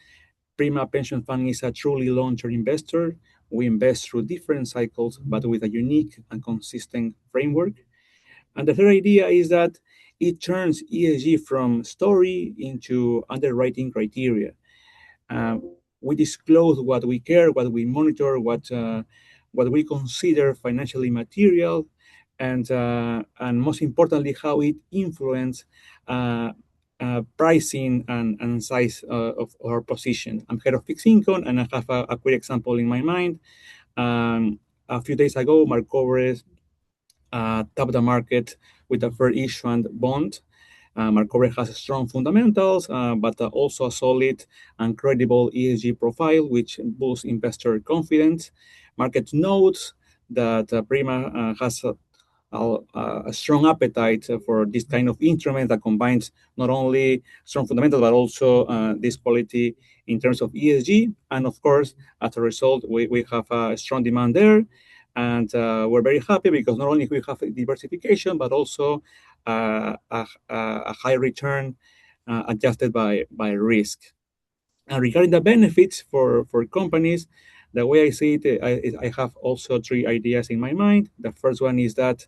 Speaker 8: Prima Pension Fund is a truly long-term investor. We invest through different cycles, but with a unique and consistent framework. And the third idea is that it turns ESG from story into underwriting criteria. we disclose what we care, what we monitor, what we consider financially material, and most importantly, how it influences pricing and size of our position. I'm head of fixed income, and I have a quick example in my mind. A few days ago, Marcobre tapped the market with a fair issuance bond. Marcobre has strong fundamentals, but also a solid and credible ESG profile, which boosts investor confidence. Market notes that Prima has a strong appetite for this kind of instrument that combines not only strong fundamentals, but also this quality in terms of ESG. And of course, as a result, we have a strong demand there. And we're very happy because not only we have diversification, but also a high return adjusted by risk. And regarding the benefits for companies, the way I see it, I have also 3 ideas in my mind. The first one is that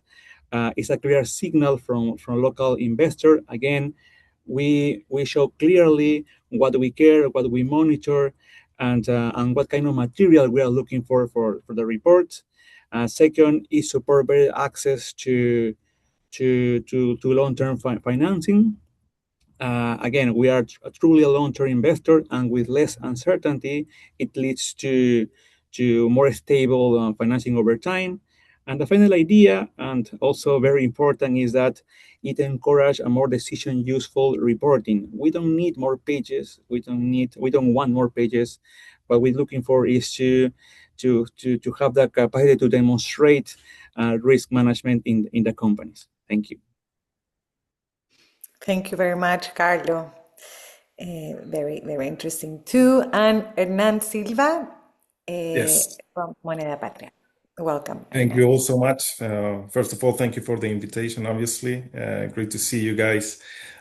Speaker 8: it's a clear signal from local investor. Again, we show clearly what we care, what we monitor, and what kind of material we are looking for the reports. Second is support better access to long-term financing. Again, we are truly a long-term investor, and with less uncertainty, it leads to more stable financing over time. And the final idea, and also very important, is that it encourages a more decision-useful reporting. We don't need more pages. We don't want more pages. What we're looking for is to have the capacity to demonstrate risk management in the companies. Thank you.
Speaker 4: Thank you very much, Carlo. Very, very interesting too. And Hernan Silva
Speaker 9: Yes.
Speaker 4: from Moneda Patria. Welcome.
Speaker 9: Thank you all so much. First of all, thank you for the invitation, obviously. Great to see you guys.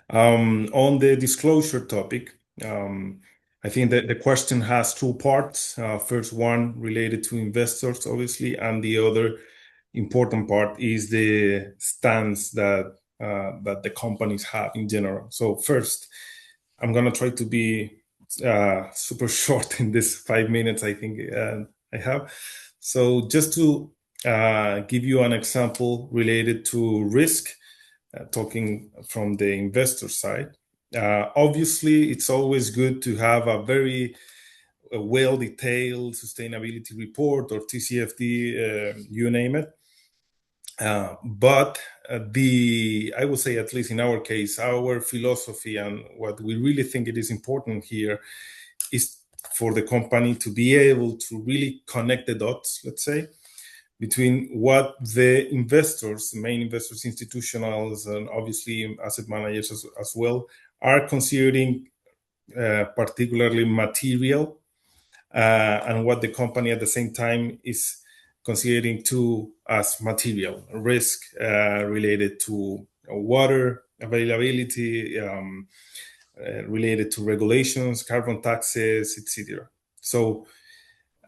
Speaker 9: On the disclosure topic, I think that the question has 2 parts. First one related to investors, obviously, and the other important part is the stance that the companies have in general. So first, I'm going to try to be super short in this 5 minutes I think I have. So just to give you an example related to risk, talking from the investor side, obviously it's always good to have a very well-detailed sustainability report or TCFD, you name it. But I would say, at least in our case, our philosophy and what we really think it is important here is for the company to be able to really connect the dots, let's say, between what the investors, the main investors, institutionals, and obviously asset managers as well, are considering particularly material, and what the company at the same time is considering too as material risk related to water availability, related to regulations, carbon taxes, etc. So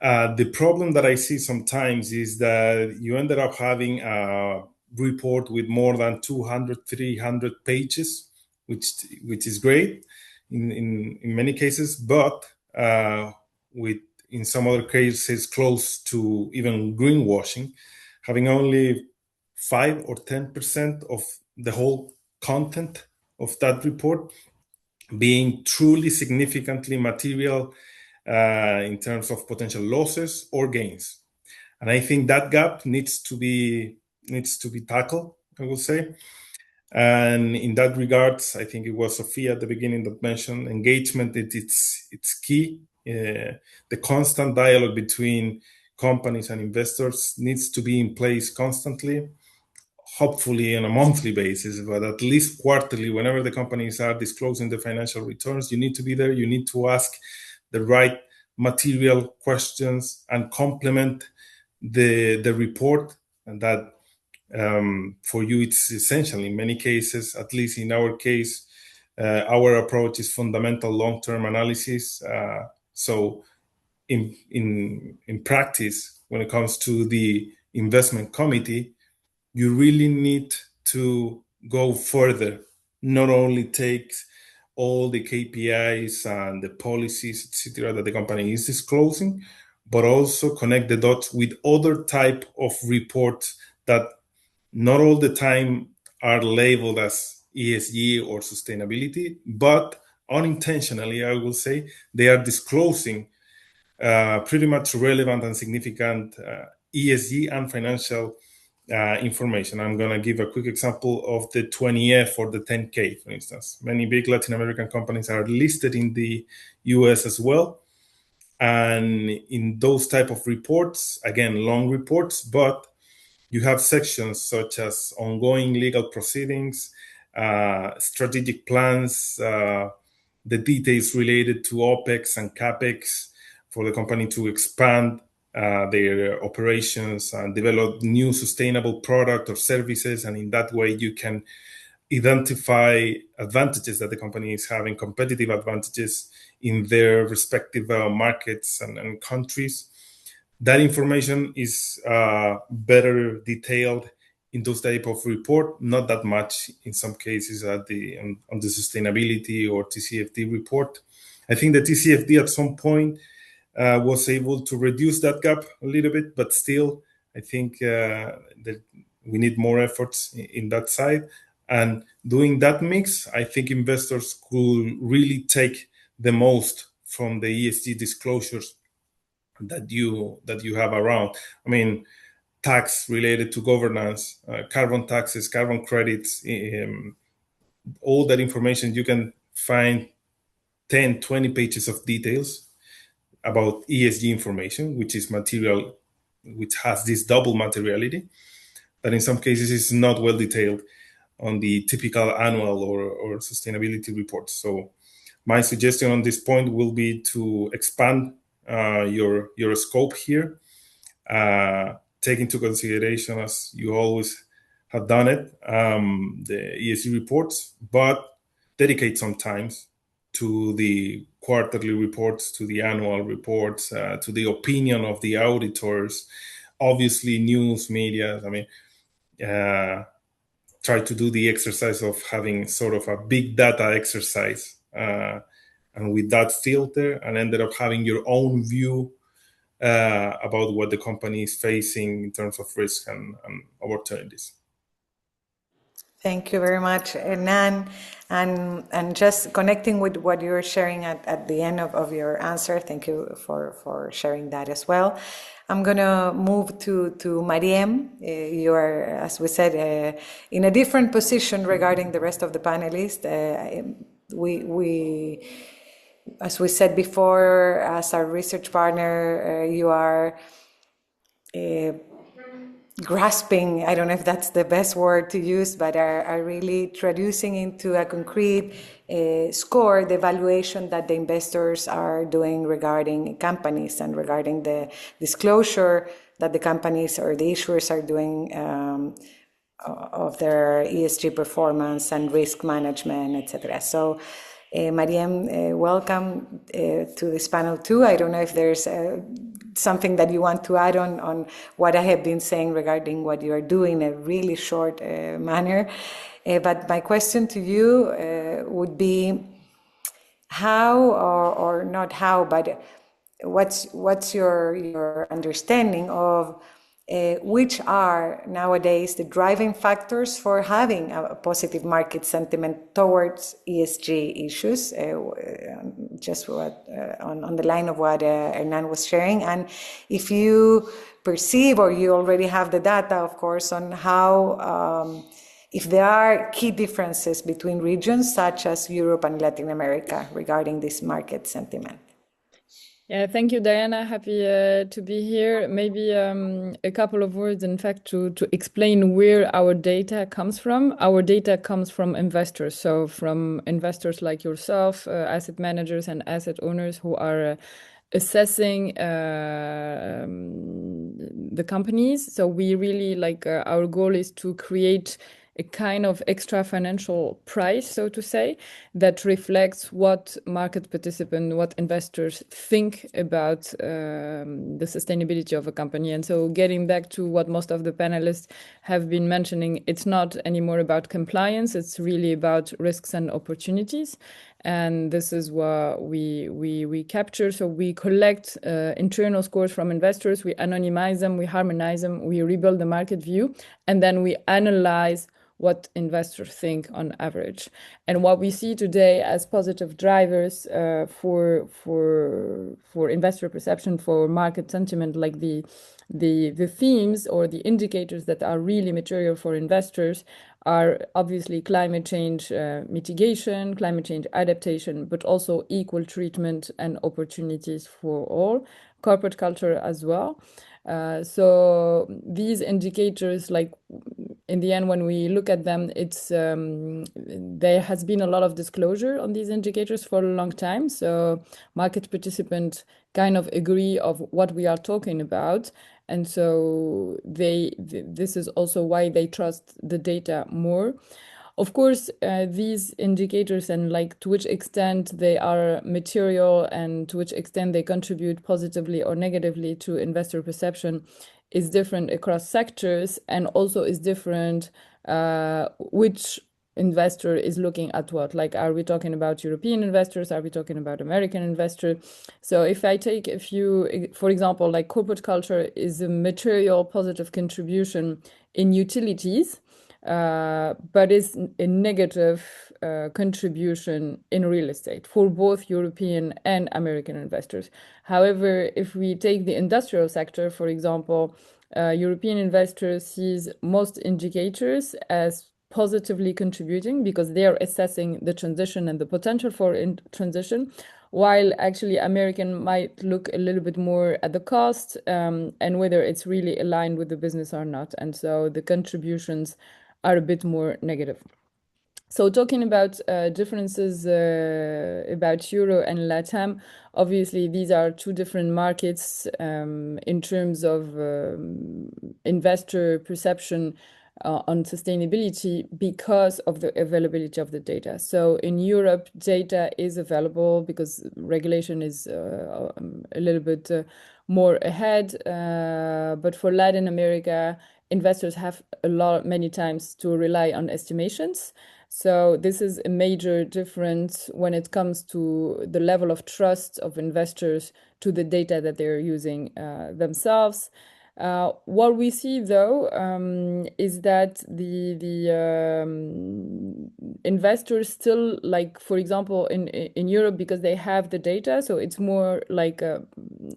Speaker 9: the problem that I see sometimes is that you ended up having a report with more than 200, 300 pages, which is great in many cases, but in some other cases close to even greenwashing, having only 5 or 10% of the whole content of that report being truly significantly material in terms of potential losses or gains. And I think that gap needs to be tackled, I will say. And in that regards, I think it was Sophia at the beginning that mentioned engagement. It's key. The constant dialogue between companies and investors needs to be in place constantly, hopefully on a monthly basis, but at least quarterly. Whenever the companies are disclosing the financial returns, you need to be there. You need to ask the right material questions and complement the report, and that for you it's essential in many cases. At least in our case, our approach is fundamental long-term analysis. So in practice, when it comes to the investment committee, you really need to go further, not only take all the KPIs and the policies, etc., that the company is disclosing, but also connect the dots with other type of reports that not all the time are labeled as ESG or sustainability, but unintentionally, I will say, they are disclosing pretty much relevant and significant ESG and financial information. I'm going to give a quick example of the 20F or the 10K, for instance. Many big Latin American companies are listed in the US as well. And in those type of reports, again, long reports, but you have sections such as ongoing legal proceedings, strategic plans, the details related to OPEX and CAPEX for the company to expand their operations and develop new sustainable product or services. And in that way, you can identify advantages that the company is having, competitive advantages in their respective markets and countries. That information is better detailed in those type of report, not that much in some cases on the sustainability or TCFD report. I think the TCFD at some point was able to reduce that gap a little bit, but still, I think that we need more efforts in that side. And doing that mix, I think investors could really take the most from the ESG disclosures that you have around. I mean, tax related to governance, carbon taxes, carbon credits, all that information, you can find 10, 20 pages of details about ESG information, which is material, which has this double materiality, that in some cases is not well detailed on the typical annual or sustainability reports. So my suggestion on this point will be to expand your scope here, take into consideration, as you always have done it, the ESG reports, but dedicate some time to the quarterly reports, to the annual reports, to the opinion of the auditors, obviously news media. I mean, try to do the exercise of having sort of a big data exercise, and with that filter, and ended up having your own view about what the company is facing in terms of risk and opportunities.
Speaker 4: Thank you very much, Hernan. And just connecting with what you were sharing at the end of your answer, thank you for sharing that as well. I'm going to move to Mariem. You are, as we said, in a different position regarding the rest of the panelists. We as we said before, as our research partner, you are grasping, I don't know if that's the best word to use, but are really traducing into a concrete score the evaluation that the investors are doing regarding companies and regarding the disclosure that the companies or the issuers are doing of their ESG performance and risk management, etc. So, Mariem, welcome to this panel too. I don't know if there's something that you want to add on what I have been saying regarding what you are doing in a really short manner. But my question to you would be how, or not how, but what's your understanding of which are nowadays the driving factors for having a positive market sentiment towards ESG issues, just what, on the line of what Hernan was sharing. And if you perceive, or you already have the data, of course, on how, if there are key differences between regions such as Europe and Latin America regarding this market sentiment.
Speaker 10: Yeah, thank you, Diana. Happy to be here. Maybe a couple of words, in fact, to explain where our data comes from. Our data comes from investors, so from investors like yourself, asset managers and asset owners who are assessing the companies. So we really our goal is to create a kind of extra financial price, so to say, that reflects what market participants, what investors think about the sustainability of a company. And so getting back to what most of the panelists have been mentioning, it's not anymore about compliance, it's really about risks and opportunities. And this is what we capture. So we collect internal scores from investors, we anonymize them, we harmonize them, we rebuild the market view, and then we analyze what investors think on average. And what we see today as positive drivers for investor perception, for market sentiment, like the themes or the indicators that are really material for investors are obviously climate change mitigation, climate change adaptation, but also equal treatment and opportunities for all, corporate culture as well. So these indicators, like in the end, when we look at them, it's there has been a lot of disclosure on these indicators for a long time. So market participants kind of agree of what we are talking about. And so this is also why they trust the data more. Of course, these indicators and like to which extent they are material and to which extent they contribute positively or negatively to investor perception is different across sectors, and also is different which investor is looking at what. Like, are we talking about European investors? Are we talking about American investor? So if I take a few, for example, like corporate culture is a material positive contribution in utilities, but is a negative contribution in real estate for both European and American investors. However, if we take the industrial sector, for example, European investors sees most indicators as positively contributing because they are assessing the transition and the potential for transition, while actually American might look a little bit more at the cost and whether it's really aligned with the business or not. And so the contributions are a bit more negative. So talking about differences about Euro and LATAM, obviously these are two different markets in terms of investor perception on sustainability because of the availability of the data. So in Europe, data is available because regulation is a little bit more ahead. But for Latin America, investors have many times to rely on estimations. So this is a major difference when it comes to the level of trust of investors to the data that they're using themselves. What we see, though, is that the investors still, like, for example, in Europe, because they have the data, so it's more like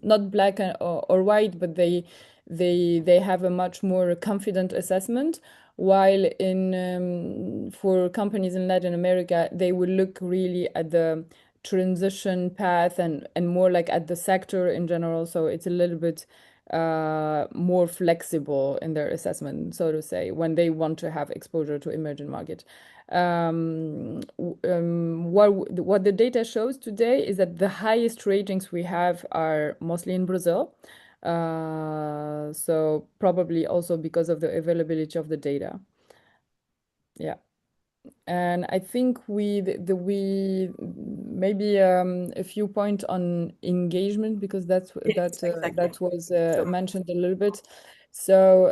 Speaker 10: not black or white, but they have a much more confident assessment. While for companies in Latin America, they will look really at the transition path and more like at the sector in general. So it's a little bit more flexible in their assessment, so to say, when they want to have exposure to emerging market. What the data shows today is that the highest ratings we have are mostly in Brazil. So probably also because of the availability of the data. Yeah. And I think we maybe a few points on engagement, because that was mentioned a little bit. So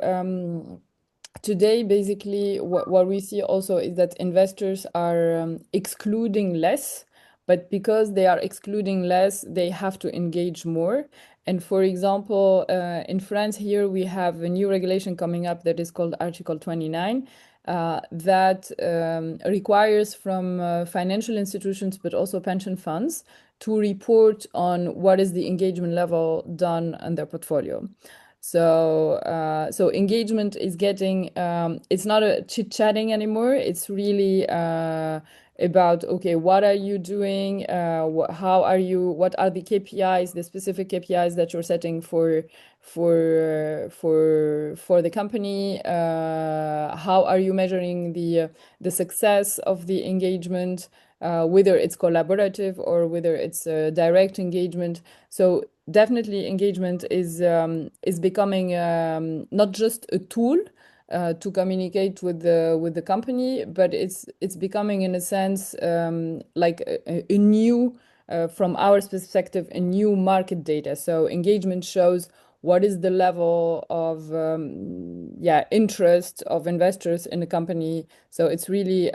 Speaker 10: today, basically, what we see also is that investors are excluding less, but because they are excluding less, they have to engage more. And for example, in France here, we have a new regulation coming up that is called Article 29. That requires from financial institutions, but also pension funds, to report on what is the engagement level done on their portfolio. So engagement is getting, it's not a chit-chatting anymore. It's really about, okay, what are you doing? How are you? What are the KPIs, the specific KPIs that you're setting for the company? How are you measuring the success of the engagement? Whether it's collaborative or whether it's direct engagement. So definitely engagement is becoming not just a tool to communicate with the company, but it's becoming, in a sense, like a new, from our perspective, a new market data. So engagement shows what is the level of interest of investors in the company. So it's really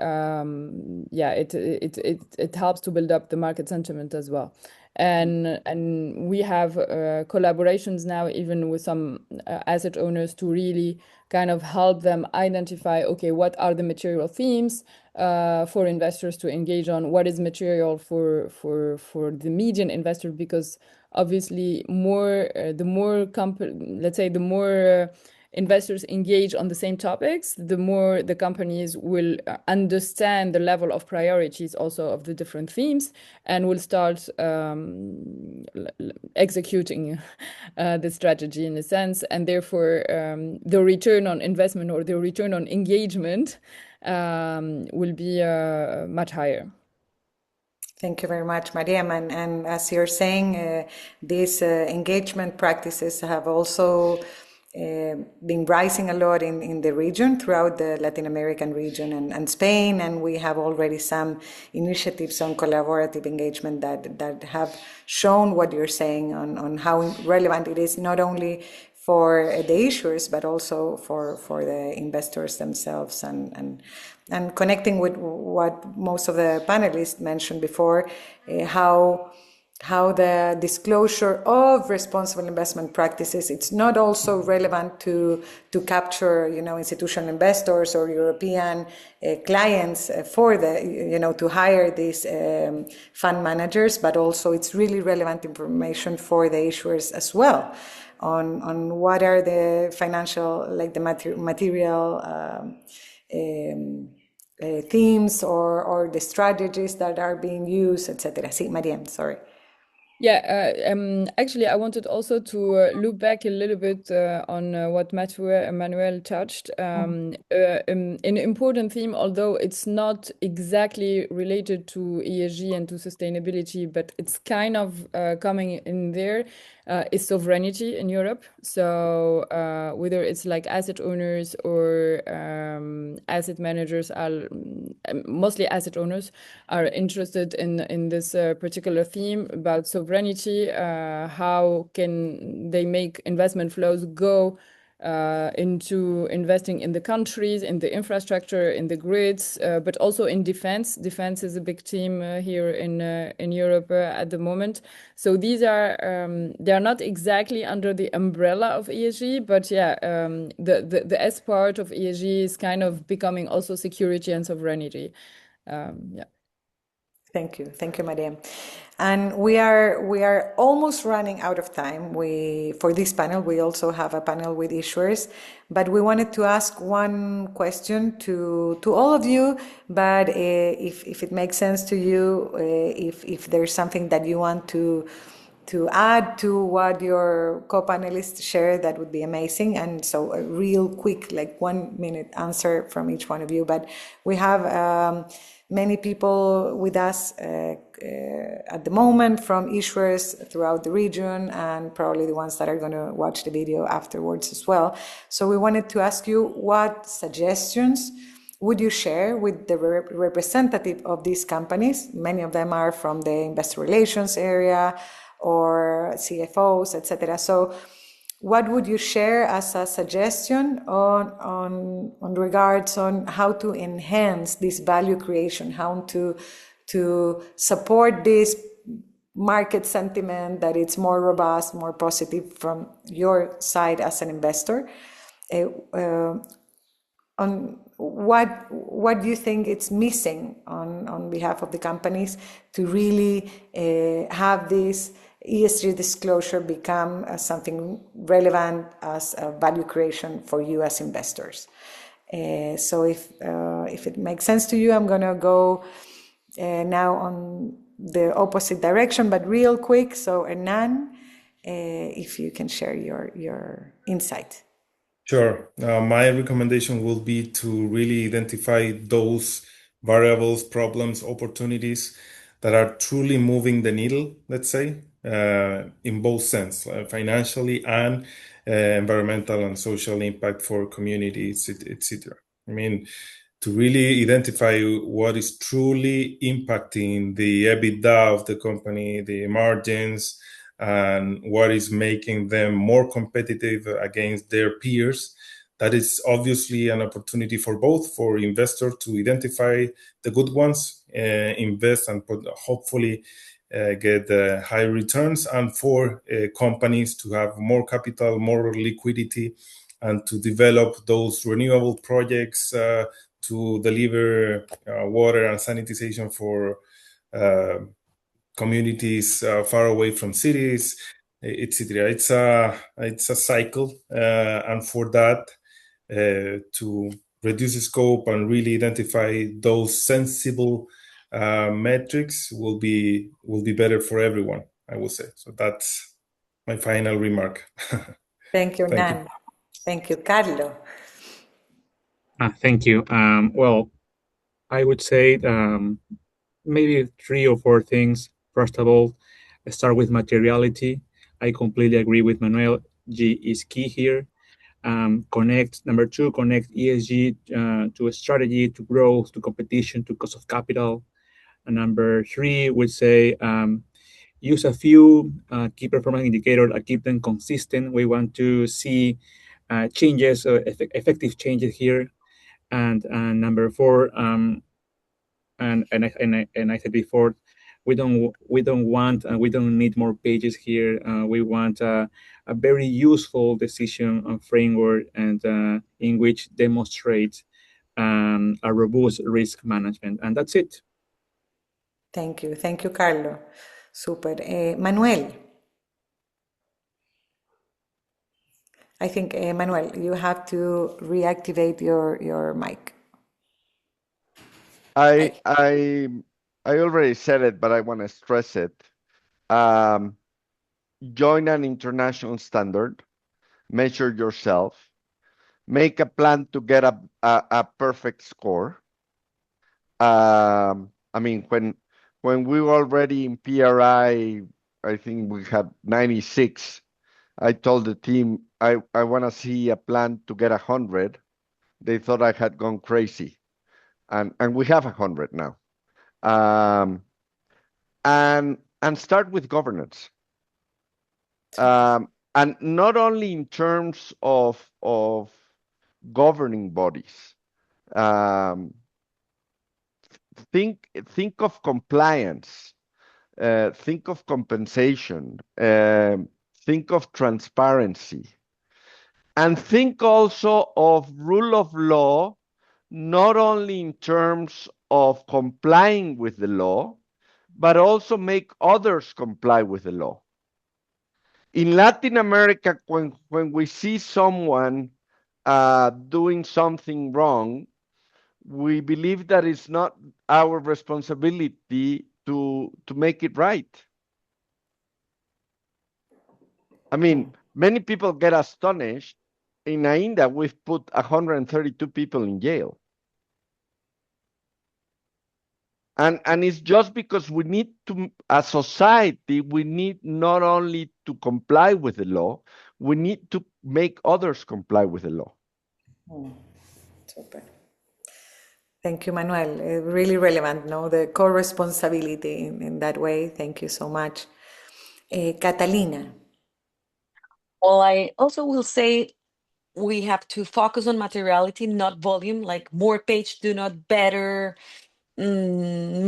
Speaker 10: it helps to build up the market sentiment as well. And we have collaborations now even with some asset owners to really kind of help them identify, okay, what are the material themes for investors to engage on, what is material for the median investor, because obviously the more investors engage on the same topics, the more the companies will understand the level of priorities also of the different themes and will start executing the strategy in a sense. And therefore, the return on investment or the return on engagement will be much higher.
Speaker 4: Thank you very much, Mariam. And as you're saying, these engagement practices have also been rising a lot in the region, throughout the Latin American region and Spain, and we have already some initiatives on collaborative engagement that have shown what you're saying on how relevant it is, not only for the issuers, but also for the investors themselves. And connecting with what most of the panelists mentioned before, how the disclosure of responsible investment practices, it's not also relevant to capture, institutional investors or European clients for to hire these fund managers, but also it's really relevant information for the issuers as well on what are the financial, like the material themes or the strategies that are being used, etc. Sí, Mariam, sorry.
Speaker 10: Yeah, actually, I wanted also to look back a little bit on what Manuel touched. An important theme, although it's not exactly related to ESG and to sustainability, but it's kind of coming in there, is sovereignty in Europe. So whether it's like asset owners or asset managers, mostly asset owners, are interested in this particular theme about sovereignty. How can they make investment flows go into investing in the countries, in the infrastructure, in the grids, but also in defense. Defense is a big theme here in Europe at the moment. So these are they are not exactly under the umbrella of ESG, but yeah, the S part of ESG is kind of becoming also security and sovereignty. Yeah.
Speaker 4: Thank you, Mariam. And we are almost running out of time. For this panel, we also have a panel with issuers, but we wanted to ask one question to all of you. But if it makes sense to you, if there's something that you want to add to what your co-panelists share, that would be amazing. And so a real quick, like 1 minute answer from each one of you. But we have many people with us at the moment from issuers throughout the region, and probably the ones that are going to watch the video afterwards as well. So we wanted to ask you, what suggestions would you share with the representative of these companies? Many of them are from the investor relations area or CFOs, etc. So what would you share as a suggestion on regards on how to enhance this value creation, how to support this market sentiment, that it's more robust, more positive from your side as an investor? On what do you think it's missing on behalf of the companies to really have this ESG disclosure become something relevant as a value creation for you as investors? So if it makes sense to you, I'm going to go now on the opposite direction, but real quick. So Hernan, if you can share your insight.
Speaker 9: Sure. My recommendation will be to really identify those variables, problems, opportunities that are truly moving the needle, let's say, in both sense, financially and environmental and social impact for communities, etc. I mean, to really identify what is truly impacting the EBITDA of the company, the margins, and what is making them more competitive against their peers. That is obviously an opportunity for both, for investors to identify the good ones, invest and hopefully get high returns, and for companies to have more capital, more liquidity, and to develop those renewable projects to deliver water and sanitization for communities far away from cities, etc. It's a cycle, and for that, to reduce the scope and really identify those sensible metrics will be better for everyone, I would say. So that's my final remark.
Speaker 4: Thank you,
Speaker 9: Thank
Speaker 4: Nan. Thank you, Carlo.
Speaker 8: Thank you. Well, I would say maybe 3 or 4 things. First of all, start with materiality. I completely agree with Manuel. G is key here. Number 2, connect ESG to a strategy, to growth, to competition, to cost of capital. And number 3 would say use a few key performance indicators and keep them consistent. We want to see changes, effective changes here. And number 4, and I said before, we don't want and we don't need more pages here. We want a very useful decision framework and in which demonstrates a robust risk management, and that's it.
Speaker 4: Thank you, Carlo. Super. Manuel. I think, Manuel, you have to reactivate your mic.
Speaker 7: I already said it, but I want to stress it. Join an international standard, measure yourself, make a plan to get a perfect score. I mean, when we were already in PRI, I think we had 96. I told the team I want to see a plan to get 100. They thought I had gone crazy, and we have 100 now. And start with governance. And not only in terms of governing bodies. Think of compliance. Think of compensation. Think of transparency. And think also of rule of law, not only in terms of complying with the law, but also make others comply with the law. In Latin America, when we see someone doing something wrong, we believe that it's not our responsibility to make it right. I mean, many people get astonished. In India, we've put 132 people in jail. And it's just because we need to, as society, we need not only to comply with the law, we need to make others comply with the law.
Speaker 4: Super. Thank you, Manuel. Really relevant, no? The co-responsibility in that way. Thank you so much. Catalina.
Speaker 6: Well, I also will say we have to focus on materiality, not volume. Like more page do not better don't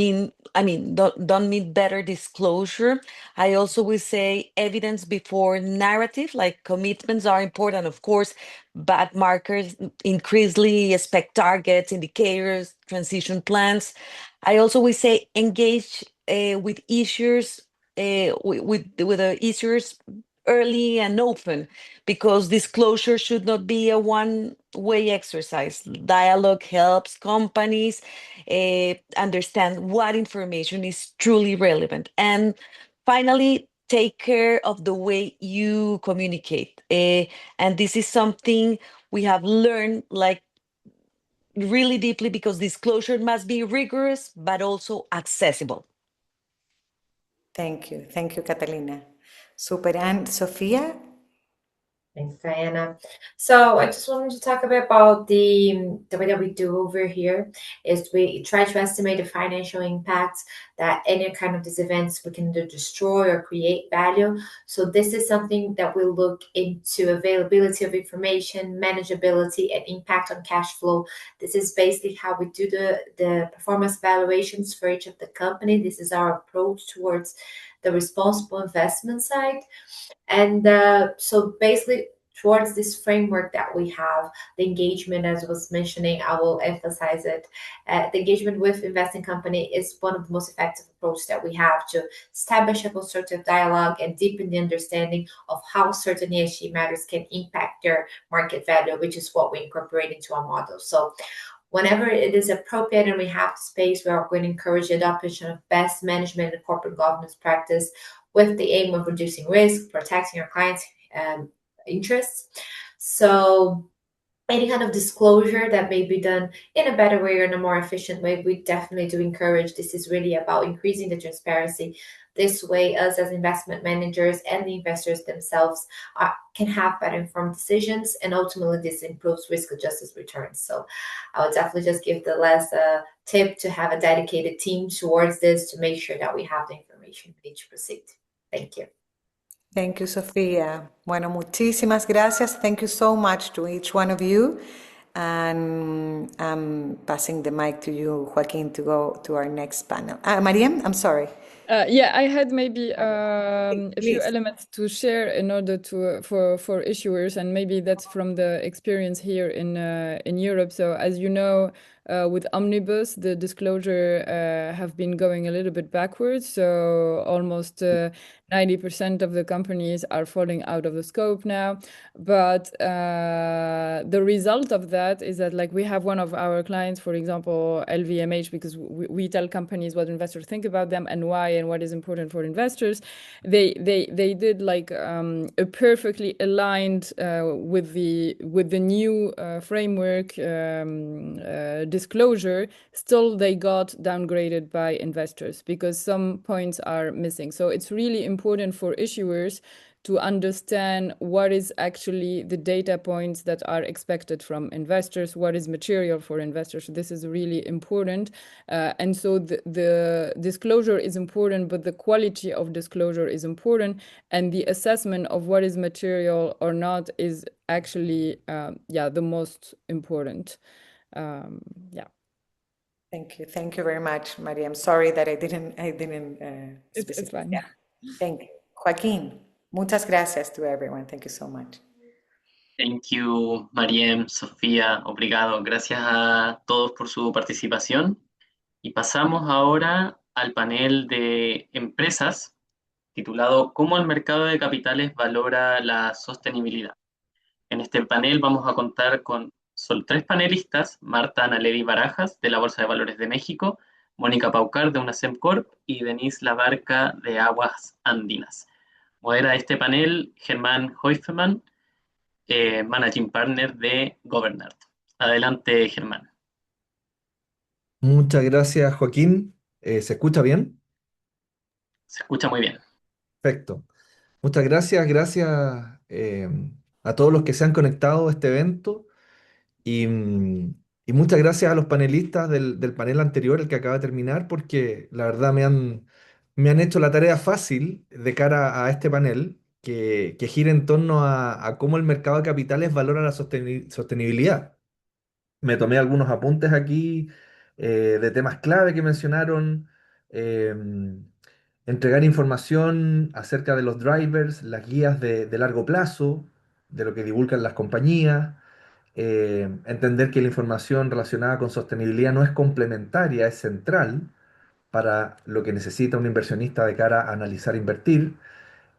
Speaker 6: mean better disclosure. I also will say evidence before narrative, like commitments are important, of course, but markers increasingly expect targets, indicators, transition plans. I also will say engage with issues, with the issues early and open, because disclosure should not be a one-way exercise. Dialogue helps companies understand what information is truly relevant. And finally, take care of the way you communicate. And this is something we have learned like really deeply, because disclosure must be rigorous, but also accessible.
Speaker 4: Thank you, Catalina. Super. And Sofia?
Speaker 5: Thanks, Diana. So I just wanted to talk a bit about the way that we do over here is we try to estimate the financial impact that any kind of these events we can either destroy or create value. So this is something that we look into availability of information, manageability, and impact on cash flow. This is basically how we do the performance evaluations for each of the company. This is our approach towards the responsible investment side. And so basically, towards this framework that we have, the engagement, as I was mentioning, I will emphasize it. The engagement with investing company is one of the most effective approaches that we have to establish a constructive dialogue and deepen the understanding of how certain ESG matters can impact their market value, which is what we incorporate into our model. So whenever it is appropriate and we have the space, we are going to encourage the adoption of best management and corporate governance practice with the aim of reducing risk, protecting our clients' interests. So any kind of disclosure that may be done in a better way or in a more efficient way, we definitely do encourage. This is really about increasing the transparency. This way, us as investment managers and the investors themselves can have better informed decisions, and ultimately this improves risk-adjusted returns. So I would definitely just give the last tip to have a dedicated team towards this to make sure that we have the information we need to proceed. Thank you.
Speaker 4: Thank you, Sofía. Bueno, muchísimas gracias. Thank you so much to each one of you. And I'm passing the mic to you, Joaquin, to go to our next panel. Mariam, I'm sorry.
Speaker 10: Yeah, I had maybe a few
Speaker 4: Please.
Speaker 10: elements to share in order to for issuers, and maybe that's from the experience here in Europe. So as you know, with Omnibus, the disclosure have been going a little bit backwards. So almost 90% of the companies are falling out of the scope now. But the result of that is that, like, we have one of our clients, for example, LVMH, because we tell companies what investors think about them and why and what is important for investors. They did like a perfectly aligned with the new framework disclosure. Still, they got downgraded by investors because some points are missing. So it's really important for issuers to understand what is actually the data points that are expected from investors, what is material for investors. This is really important. And so the disclosure is important, but the quality of disclosure is important. And the assessment of what is material or not is actually, the most important. Yeah.
Speaker 4: Thank you. Thank you very much, Maria. I'm sorry that I didn't.
Speaker 10: It's fine.
Speaker 4: Yeah. Thank you, Joaquín. Muchas gracias to everyone. Thank you so much.
Speaker 1: Thank you, Mariem, Sofía, obrigado. Gracias a todos por su participación. Y pasamos ahora al panel de empresas, titulado ¿Cómo el mercado de capitales valora la sostenibilidad? En este panel vamos a contar con tres panelistas: Marta Analedi Barajas, de la Bolsa de Valores de México, Mónica Paucar, de UNACEM Corp, y Denise Labarca, de Aguas Andinas. Modera este panel Germán Hoifman, Managing Partner de Governard. Adelante, Germán.
Speaker 11: Muchas gracias, Joaquín. ¿Se escucha bien?
Speaker 1: Se escucha muy bien.
Speaker 11: Perfecto. Muchas gracias. Gracias a todos los que se han conectado a este evento y muchas gracias a los panelistas del panel anterior, el que acaba de terminar, porque la verdad me han hecho la tarea fácil de cara a este panel que gira en torno a cómo el mercado de capitales valora la sostenibilidad. Me tomé algunos apuntes aquí de temas clave que mencionaron, entregar información acerca de los drivers, las guías de largo plazo, de lo que divulgan las compañías, entender que la información relacionada con sostenibilidad no es complementaria, es central para lo que necesita un inversionista de cara a analizar e invertir.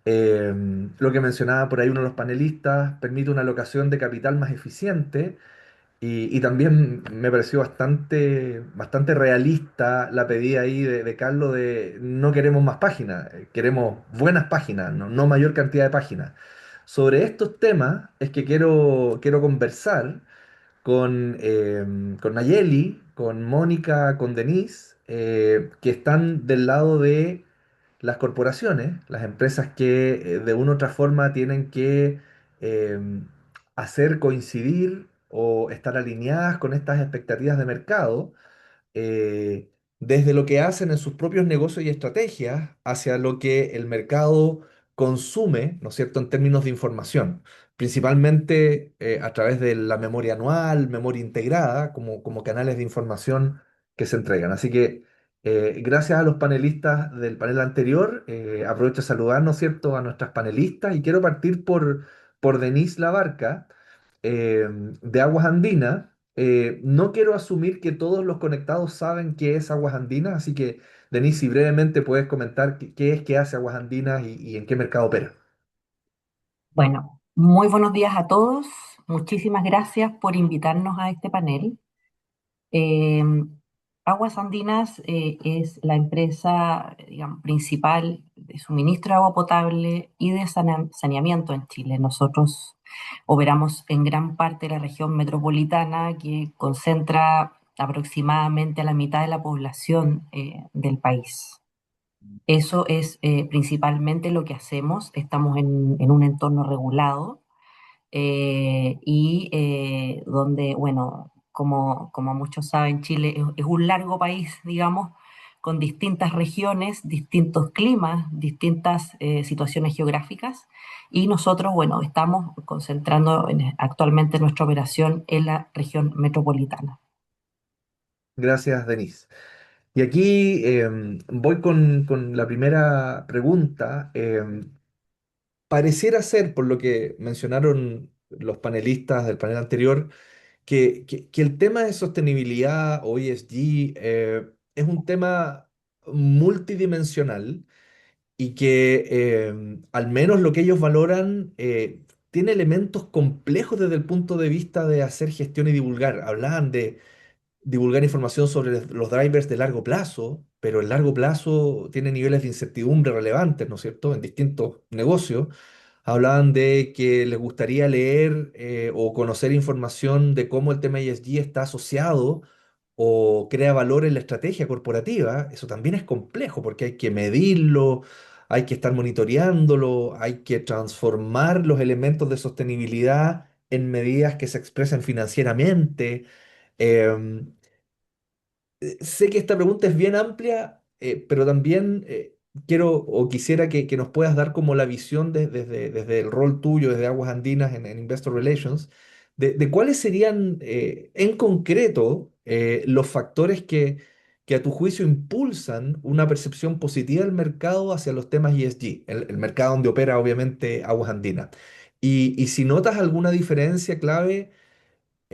Speaker 11: Lo que mencionaba por ahí uno de los panelistas, permite una alocación de capital más eficiente y también me pareció bastante realista la pedida ahí de Carlos de no queremos más páginas, queremos buenas páginas, no mayor cantidad de páginas. Sobre estos temas es que quiero conversar con Nayeli, con Mónica, con Denise, que están del lado de las corporaciones, las empresas que de una u otra forma tienen que eh, hacer coincidir o estar alineadas con estas expectativas de mercado, eh, desde lo que hacen en sus propios negocios y estrategias hacia lo que el mercado consume, ¿no es cierto?, en términos de información, principalmente a través de la memoria anual, memoria integrada, como canales de información que se entregan. Así que gracias a los panelistas del panel anterior, aprovecho de saludar, ¿no es cierto?, a nuestras panelistas y quiero partir por Denise Labarca, de Aguas Andinas. No quiero asumir que todos los conectados saben qué es Aguas Andinas, así que, Denise, si brevemente puedes comentar qué es que hace Aguas Andinas y en qué mercado opera.
Speaker 12: Bueno, muy buenos días a todos. Muchísimas gracias por invitarnos a este panel. Eh, Aguas Andinas es la empresa, digamos, principal de suministro de agua potable y de saneamiento en Chile. Nosotros operamos en gran parte de la región metropolitana que concentra aproximadamente a la mitad de la población del país. Eso es principalmente lo que hacemos. Estamos en un entorno regulado donde, bueno, como muchos saben, Chile es un largo país, digamos, con distintas regiones, distintos climas, distintas situaciones geográficas. Y nosotros, bueno, estamos concentrando actualmente nuestra operación en la región metropolitana.
Speaker 11: Gracias, Denise. Y aquí voy con la primera pregunta. Pareciera ser, por lo que mencionaron los panelistas del panel anterior, que el tema de sostenibilidad o ESG es un tema multidimensional y que al menos lo que ellos valoran tiene elementos complejos desde el punto de vista de hacer gestión y divulgar. Hablaban de divulgar información sobre los drivers de largo plazo, pero el largo plazo tiene niveles de incertidumbre relevantes, ¿no es cierto?, en distintos negocios. Hablaban de que les gustaría leer o conocer información de cómo el tema ESG está asociado o crea valor en la estrategia corporativa. Eso también es complejo porque hay que medirlo, hay que estar monitoreándolo, hay que transformar los elementos de sostenibilidad en medidas que se expresen financieramente. Em, Sé que esta pregunta es bien amplia, pero también quiero o quisiera que nos puedas dar como la visión desde el rol tuyo, desde Aguas Andinas en Investor Relations, de cuáles serían en concreto los factores que a tu juicio impulsan una percepción positiva del mercado hacia los temas ESG, el mercado donde opera obviamente Aguas Andinas. Y si notas alguna diferencia clave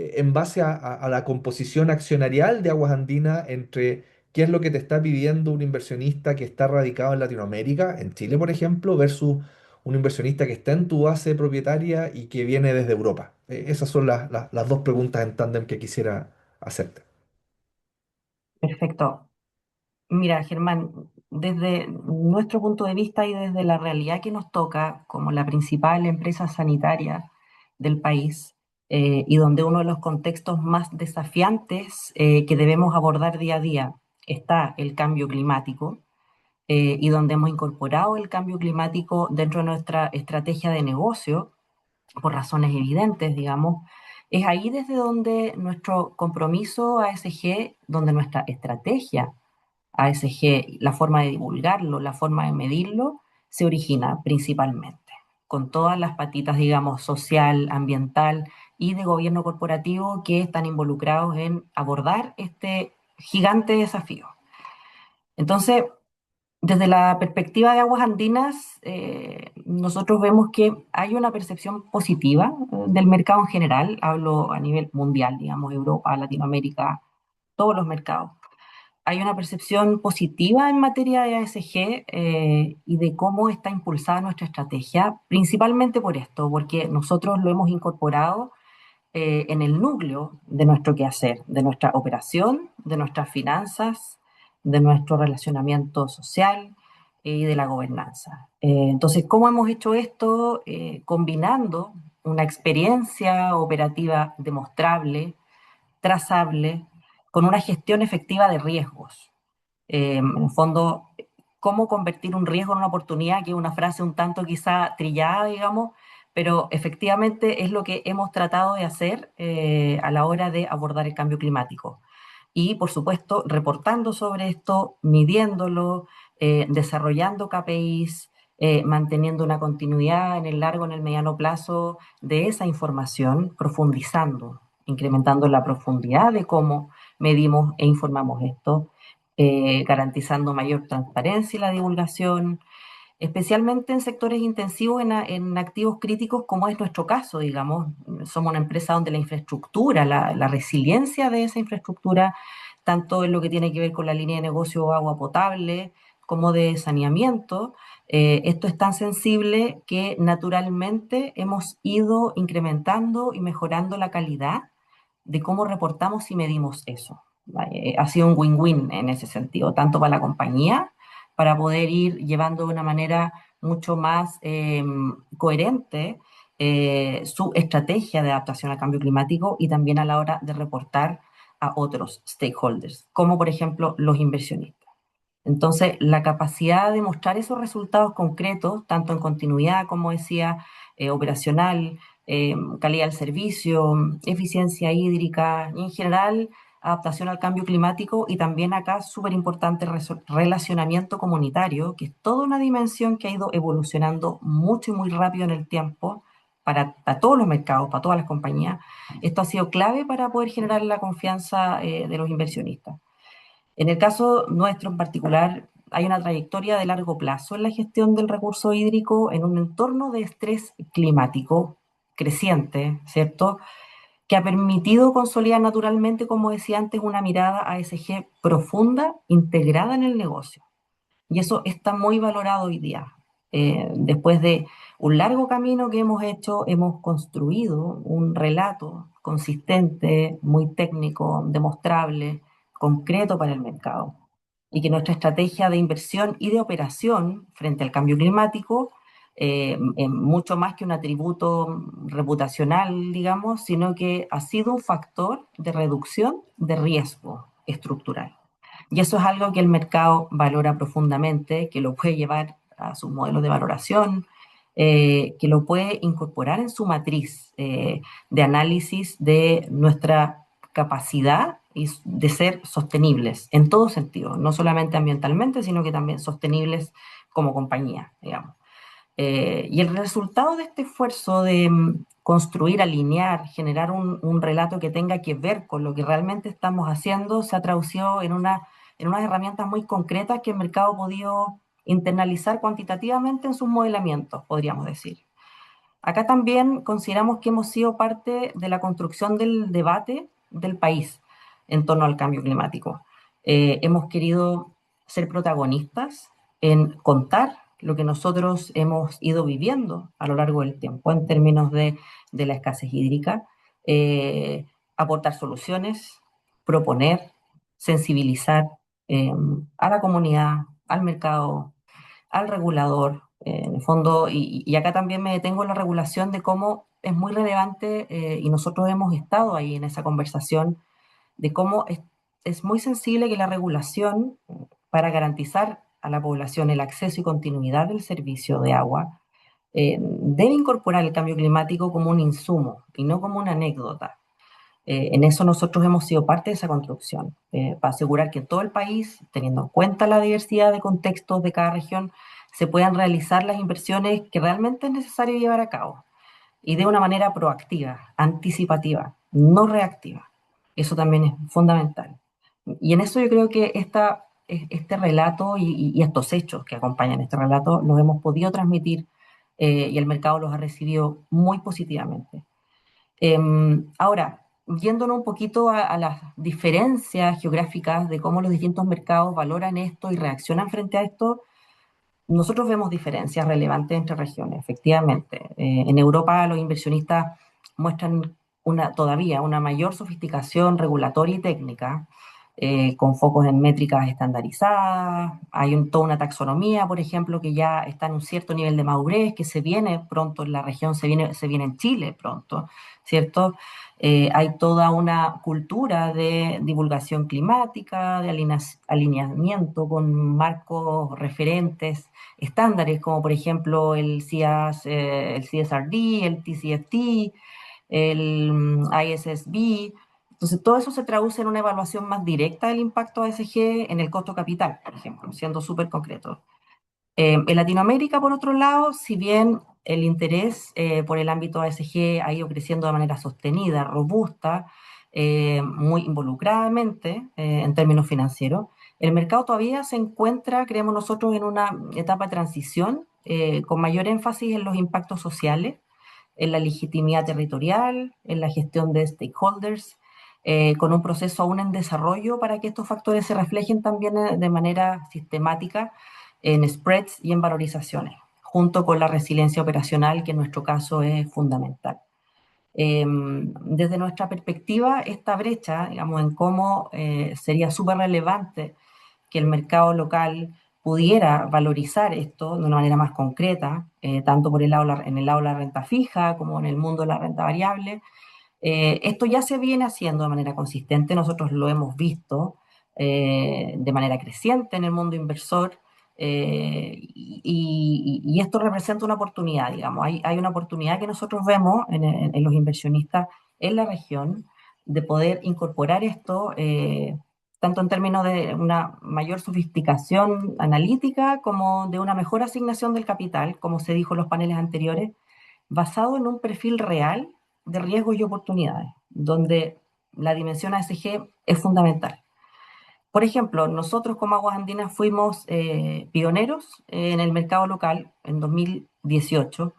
Speaker 11: en base a la composición accionarial de Aguas Andinas entre qué es lo que te está pidiendo un inversionista que está radicado en Latinoamérica, en Chile, por ejemplo, versus un inversionista que está en tu base propietaria y que viene desde Europa. Esas son las dos preguntas en tándem que quisiera hacerte.
Speaker 12: Perfecto. Mira, Germán, desde nuestro punto de vista y desde la realidad que nos toca como la principal empresa sanitaria del país y donde uno de los contextos más desafiantes que debemos abordar día a día está el cambio climático y donde hemos incorporado el cambio climático dentro de nuestra estrategia de negocio por razones evidentes, digamos, es ahí desde donde nuestro compromiso ASG, donde nuestra estrategia ASG, la forma de divulgarlo, la forma de medirlo, se origina principalmente, con todas las patitas, digamos, social, ambiental y de gobierno corporativo que están involucrados en abordar este gigante desafío. Entonces, desde la perspectiva de Aguas Andinas, nosotros vemos que hay una percepción positiva del mercado en general, hablo a nivel mundial, digamos, Europa, Latinoamérica, todos los mercados. Hay una percepción positiva en materia de ASG y de cómo está impulsada nuestra estrategia, principalmente por esto, porque nosotros lo hemos incorporado en el núcleo de nuestro quehacer, de nuestra operación, de nuestras finanzas, de nuestro relacionamiento social y de la gobernanza. Entonces, ¿cómo hemos hecho esto? Combinando una experiencia operativa demostrable, trazable, con una gestión efectiva de riesgos. En el fondo, cómo convertir un riesgo en una oportunidad, que es una frase un tanto quizá trillada, digamos, pero efectivamente es lo que hemos tratado de hacer a la hora de abordar el cambio climático. Y, por supuesto, reportando sobre esto, midiéndolo, desarrollando KPIs, manteniendo una continuidad en el largo, en el mediano plazo de esa información, profundizando, incrementando la profundidad de cómo medimos e informamos esto, garantizando mayor transparencia y la divulgación, especialmente en sectores intensivos en activos críticos, como es nuestro caso, digamos. Somos una empresa donde la infraestructura, la resiliencia de esa infraestructura, tanto en lo que tiene que ver con la línea de negocio agua potable como de saneamiento, esto es tan sensible que naturalmente hemos ido incrementando y mejorando la calidad de cómo reportamos y medimos eso. Ha sido un win-win en ese sentido, tanto para la compañía, para poder ir llevando de una manera mucho más coherente su estrategia de adaptación al cambio climático, y también a la hora de reportar a otros stakeholders, como por ejemplo los inversionistas. Entonces, la capacidad de mostrar esos resultados concretos, tanto en continuidad, como decía, operacional, calidad del servicio, eficiencia hídrica y en general adaptación al cambio climático, y también acá súper importante relacionamiento comunitario, que es toda una dimensión que ha ido evolucionando mucho y muy rápido en el tiempo para todos los mercados, para todas las compañías. Esto ha sido clave para poder generar la confianza de los inversionistas. En el caso nuestro en particular, hay una trayectoria de largo plazo en la gestión del recurso hídrico en un entorno de estrés climático creciente, ¿cierto? Que ha permitido consolidar naturalmente, como decía antes, una mirada ASG profunda, integrada en el negocio. Y eso está muy valorado hoy día. Después de un largo camino que hemos hecho, hemos construido un relato consistente, muy técnico, demostrable, concreto para el mercado. Y que nuestra estrategia de inversión y de operación frente al cambio climático, mucho más que un atributo reputacional, digamos, sino que ha sido un factor de reducción de riesgo estructural. Y eso es algo que el mercado valora profundamente, que lo puede llevar a sus modelos de valoración, que lo puede incorporar en su matriz de análisis de nuestra capacidad de ser sostenibles en todo sentido, no solamente ambientalmente, sino que también sostenibles como compañía, digamos. Y el resultado de este esfuerzo de construir, alinear, generar un relato que tenga que ver con lo que realmente estamos haciendo, se ha traducido en unas herramientas muy concretas que el mercado ha podido internalizar cuantitativamente en sus modelamientos, podríamos decir. Acá también consideramos que hemos sido parte de la construcción del debate del país en torno al cambio climático. Hemos querido ser protagonistas en contar lo que nosotros hemos ido viviendo a lo largo del tiempo en términos de la escasez hídrica, aportar soluciones, proponer, sensibilizar a la comunidad, al mercado, al regulador, en el fondo, y acá también me detengo en la regulación de cómo es muy relevante, y nosotros hemos estado ahí en esa conversación, de cómo es muy sensible que la regulación, para garantizar a la población el acceso y continuidad del servicio de agua, debe incorporar el cambio climático como un insumo y no como una anécdota. En eso nosotros hemos sido parte de esa construcción, para asegurar que en todo el país, teniendo en cuenta la diversidad de contextos de cada región, se puedan realizar las inversiones que realmente es necesario llevar a cabo, y de una manera proactiva, anticipativa, no reactiva. Eso también es fundamental. Y en eso yo creo que este relato y estos hechos que acompañan este relato los hemos podido transmitir, y el mercado los ha recibido muy positivamente. Ahora, yéndonos un poquito a las diferencias geográficas de cómo los distintos mercados valoran esto y reaccionan frente a esto, nosotros vemos diferencias relevantes entre regiones, efectivamente. En Europa los inversionistas muestran todavía una mayor sofisticación regulatoria y técnica, con focos en métricas estandarizadas. Hay toda una taxonomía, por ejemplo, que ya está en un cierto nivel de madurez, que se viene pronto en la región, se viene en Chile pronto, ¿cierto? Hay toda una cultura de divulgación climática, de alineamiento con marcos referentes, estándares, como por ejemplo el el CSRD, el TCFD, el ISSB. Entonces, todo eso se traduce en una evaluación más directa del impacto ASG en el costo capital, por ejemplo, siendo súper concreto. En Latinoamérica, por otro lado, si bien el interés por el ámbito ASG ha ido creciendo de manera sostenida, robusta, muy involucradamente en términos financieros, el mercado todavía se encuentra, creemos nosotros, en una etapa de transición con mayor énfasis en los impactos sociales, en la legitimidad territorial, en la gestión de stakeholders, con un proceso aún en desarrollo para que estos factores se reflejen también de manera sistemática en spreads y en valorizaciones, junto con la resiliencia operacional, que en nuestro caso es fundamental. Desde nuestra perspectiva, esta brecha, digamos, en cómo sería súper relevante que el mercado local pudiera valorizar esto de una manera más concreta, tanto por en el lado de la renta fija como en el mundo de la renta variable. Esto ya se viene haciendo de manera consistente, nosotros lo hemos visto de manera creciente en el mundo inversor, y esto representa una oportunidad, digamos, hay una oportunidad que nosotros vemos en los inversionistas en la región de poder incorporar esto, tanto en términos de una mayor sofisticación analítica como de una mejor asignación del capital, como se dijo en los paneles anteriores, basado en un perfil real de riesgos y oportunidades, donde la dimensión ASG es fundamental. Por ejemplo, nosotros como Aguas Andinas fuimos pioneros en el mercado local en 2018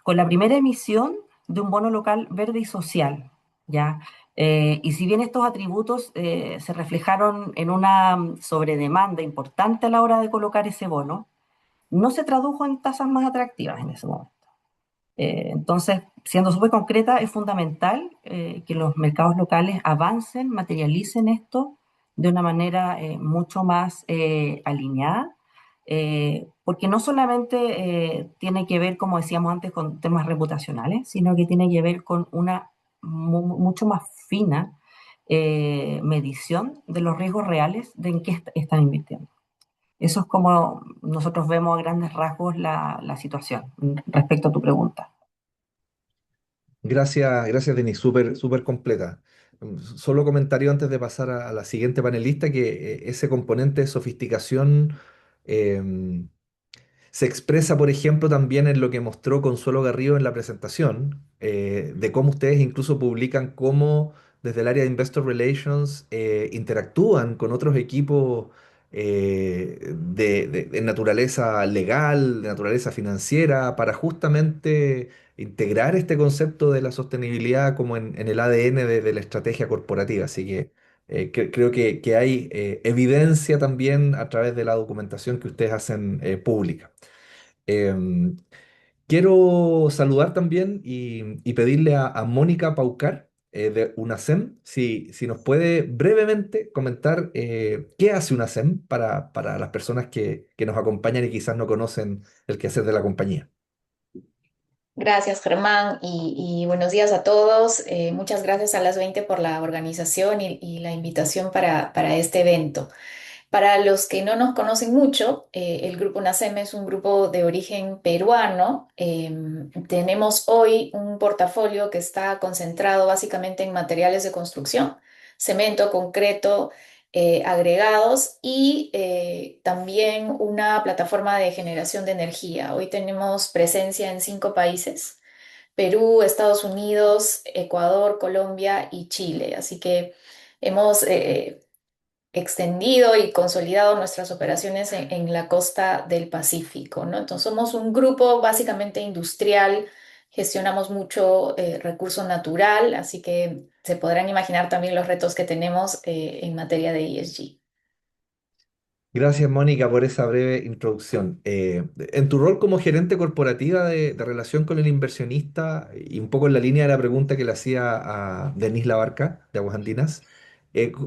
Speaker 12: con la primera emisión de un bono local verde y social, ¿ya? Y si bien estos atributos se reflejaron en una sobredemanda importante a la hora de colocar ese bono, no se tradujo en tasas más atractivas en ese momento. Entonces, siendo súper concreta, es fundamental que los mercados locales avancen, materialicen esto de una manera mucho más alineada, porque no solamente tiene que ver, como decíamos antes, con temas reputacionales, sino que tiene que ver con una mucho más fina medición de los riesgos reales de en qué están invirtiendo. Eso es como nosotros vemos a grandes rasgos la situación respecto a tu pregunta.
Speaker 11: Gracias, Denis, súper completa. Solo comentario antes de pasar a la siguiente panelista, que ese componente de sofisticación em, se expresa, por ejemplo, también en lo que mostró Consuelo Garrido en la presentación, de cómo ustedes incluso publican cómo desde el área de Investor Relations interactúan con otros equipos de naturaleza legal, de naturaleza financiera, para justamente integrar este concepto de la sostenibilidad como en el ADN de la estrategia corporativa. Así que creo que hay evidencia también a través de la documentación que ustedes hacen pública. Em, Quiero saludar también y pedirle a Mónica Paucar de UNACEM si nos puede brevemente comentar qué hace UNACEM para las personas que nos acompañan y quizás no conocen el quehacer de la compañía.
Speaker 13: Gracias, Germán, y buenos días a todos. Muchas gracias a las 20 por la organización y la invitación para este evento. Para los que no nos conocen mucho, el Grupo NACEM es un grupo de origen peruano. Tenemos hoy un portafolio que está concentrado básicamente en materiales de construcción, cemento, concreto, agregados y también una plataforma de generación de energía. Hoy tenemos presencia en 5 países: Perú, Estados Unidos, Ecuador, Colombia y Chile. Así que hemos extendido y consolidado nuestras operaciones en la costa del Pacífico, ¿no? Entonces somos un grupo básicamente industrial, gestionamos mucho recurso natural, así que se podrán imaginar también los retos que tenemos en materia de ESG.
Speaker 11: Gracias, Mónica, por esa breve introducción. En tu rol como gerente corporativa de relación con el inversionista, y un poco en la línea de la pregunta que le hacía a Denis Labarca, de Aguas Andinas,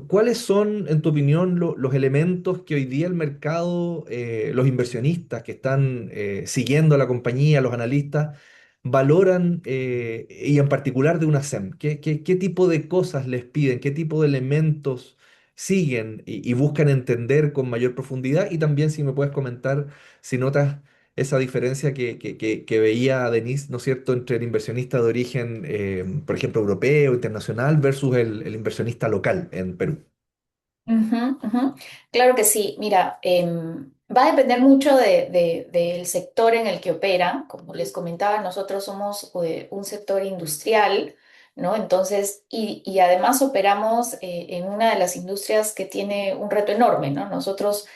Speaker 11: ¿Cuáles son, en tu opinión, los elementos que hoy día el mercado, los inversionistas que están siguiendo a la compañía, los analistas, valoran y en particular de una SEM? ¿Qué tipo de cosas les piden? ¿Qué tipo de elementos siguen y buscan entender con mayor profundidad? Y también si me puedes comentar si notas esa diferencia que veía Denise, ¿no es cierto?, entre el inversionista de origen, por ejemplo, europeo, internacional, versus el inversionista local en Perú.
Speaker 13: Ujú, ujú. Claro que sí. Mira, va a depender mucho del sector en el que opera. Como les comentaba, nosotros somos un sector industrial, ¿no? Entonces, y además operamos en una de las industrias que tiene un reto enorme, ¿no? Nosotros,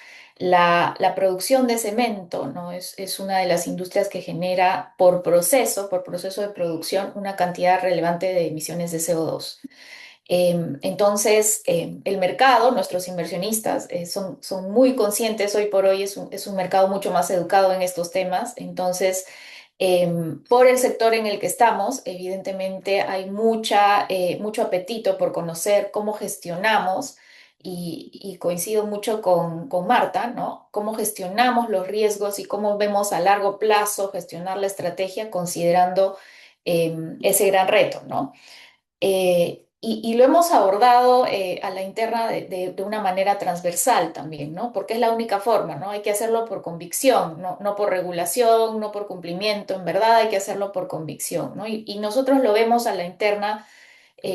Speaker 13: la producción de cemento, ¿no? Es una de las industrias que genera por proceso de producción, una cantidad relevante de emisiones de CO2. Entonces, el mercado, nuestros inversionistas son muy conscientes, hoy por hoy es un mercado mucho más educado en estos temas. Entonces, por el sector en el que estamos, evidentemente hay mucho apetito por conocer cómo gestionamos, y coincido mucho con Marta, ¿no? Cómo gestionamos los riesgos y cómo vemos a largo plazo gestionar la estrategia considerando ese gran reto, ¿no? Y lo hemos abordado a la interna de una manera transversal también, ¿no? Porque es la única forma, ¿no? Hay que hacerlo por convicción, no por regulación, no por cumplimiento, en verdad hay que hacerlo por convicción, ¿no? Y nosotros lo vemos a la interna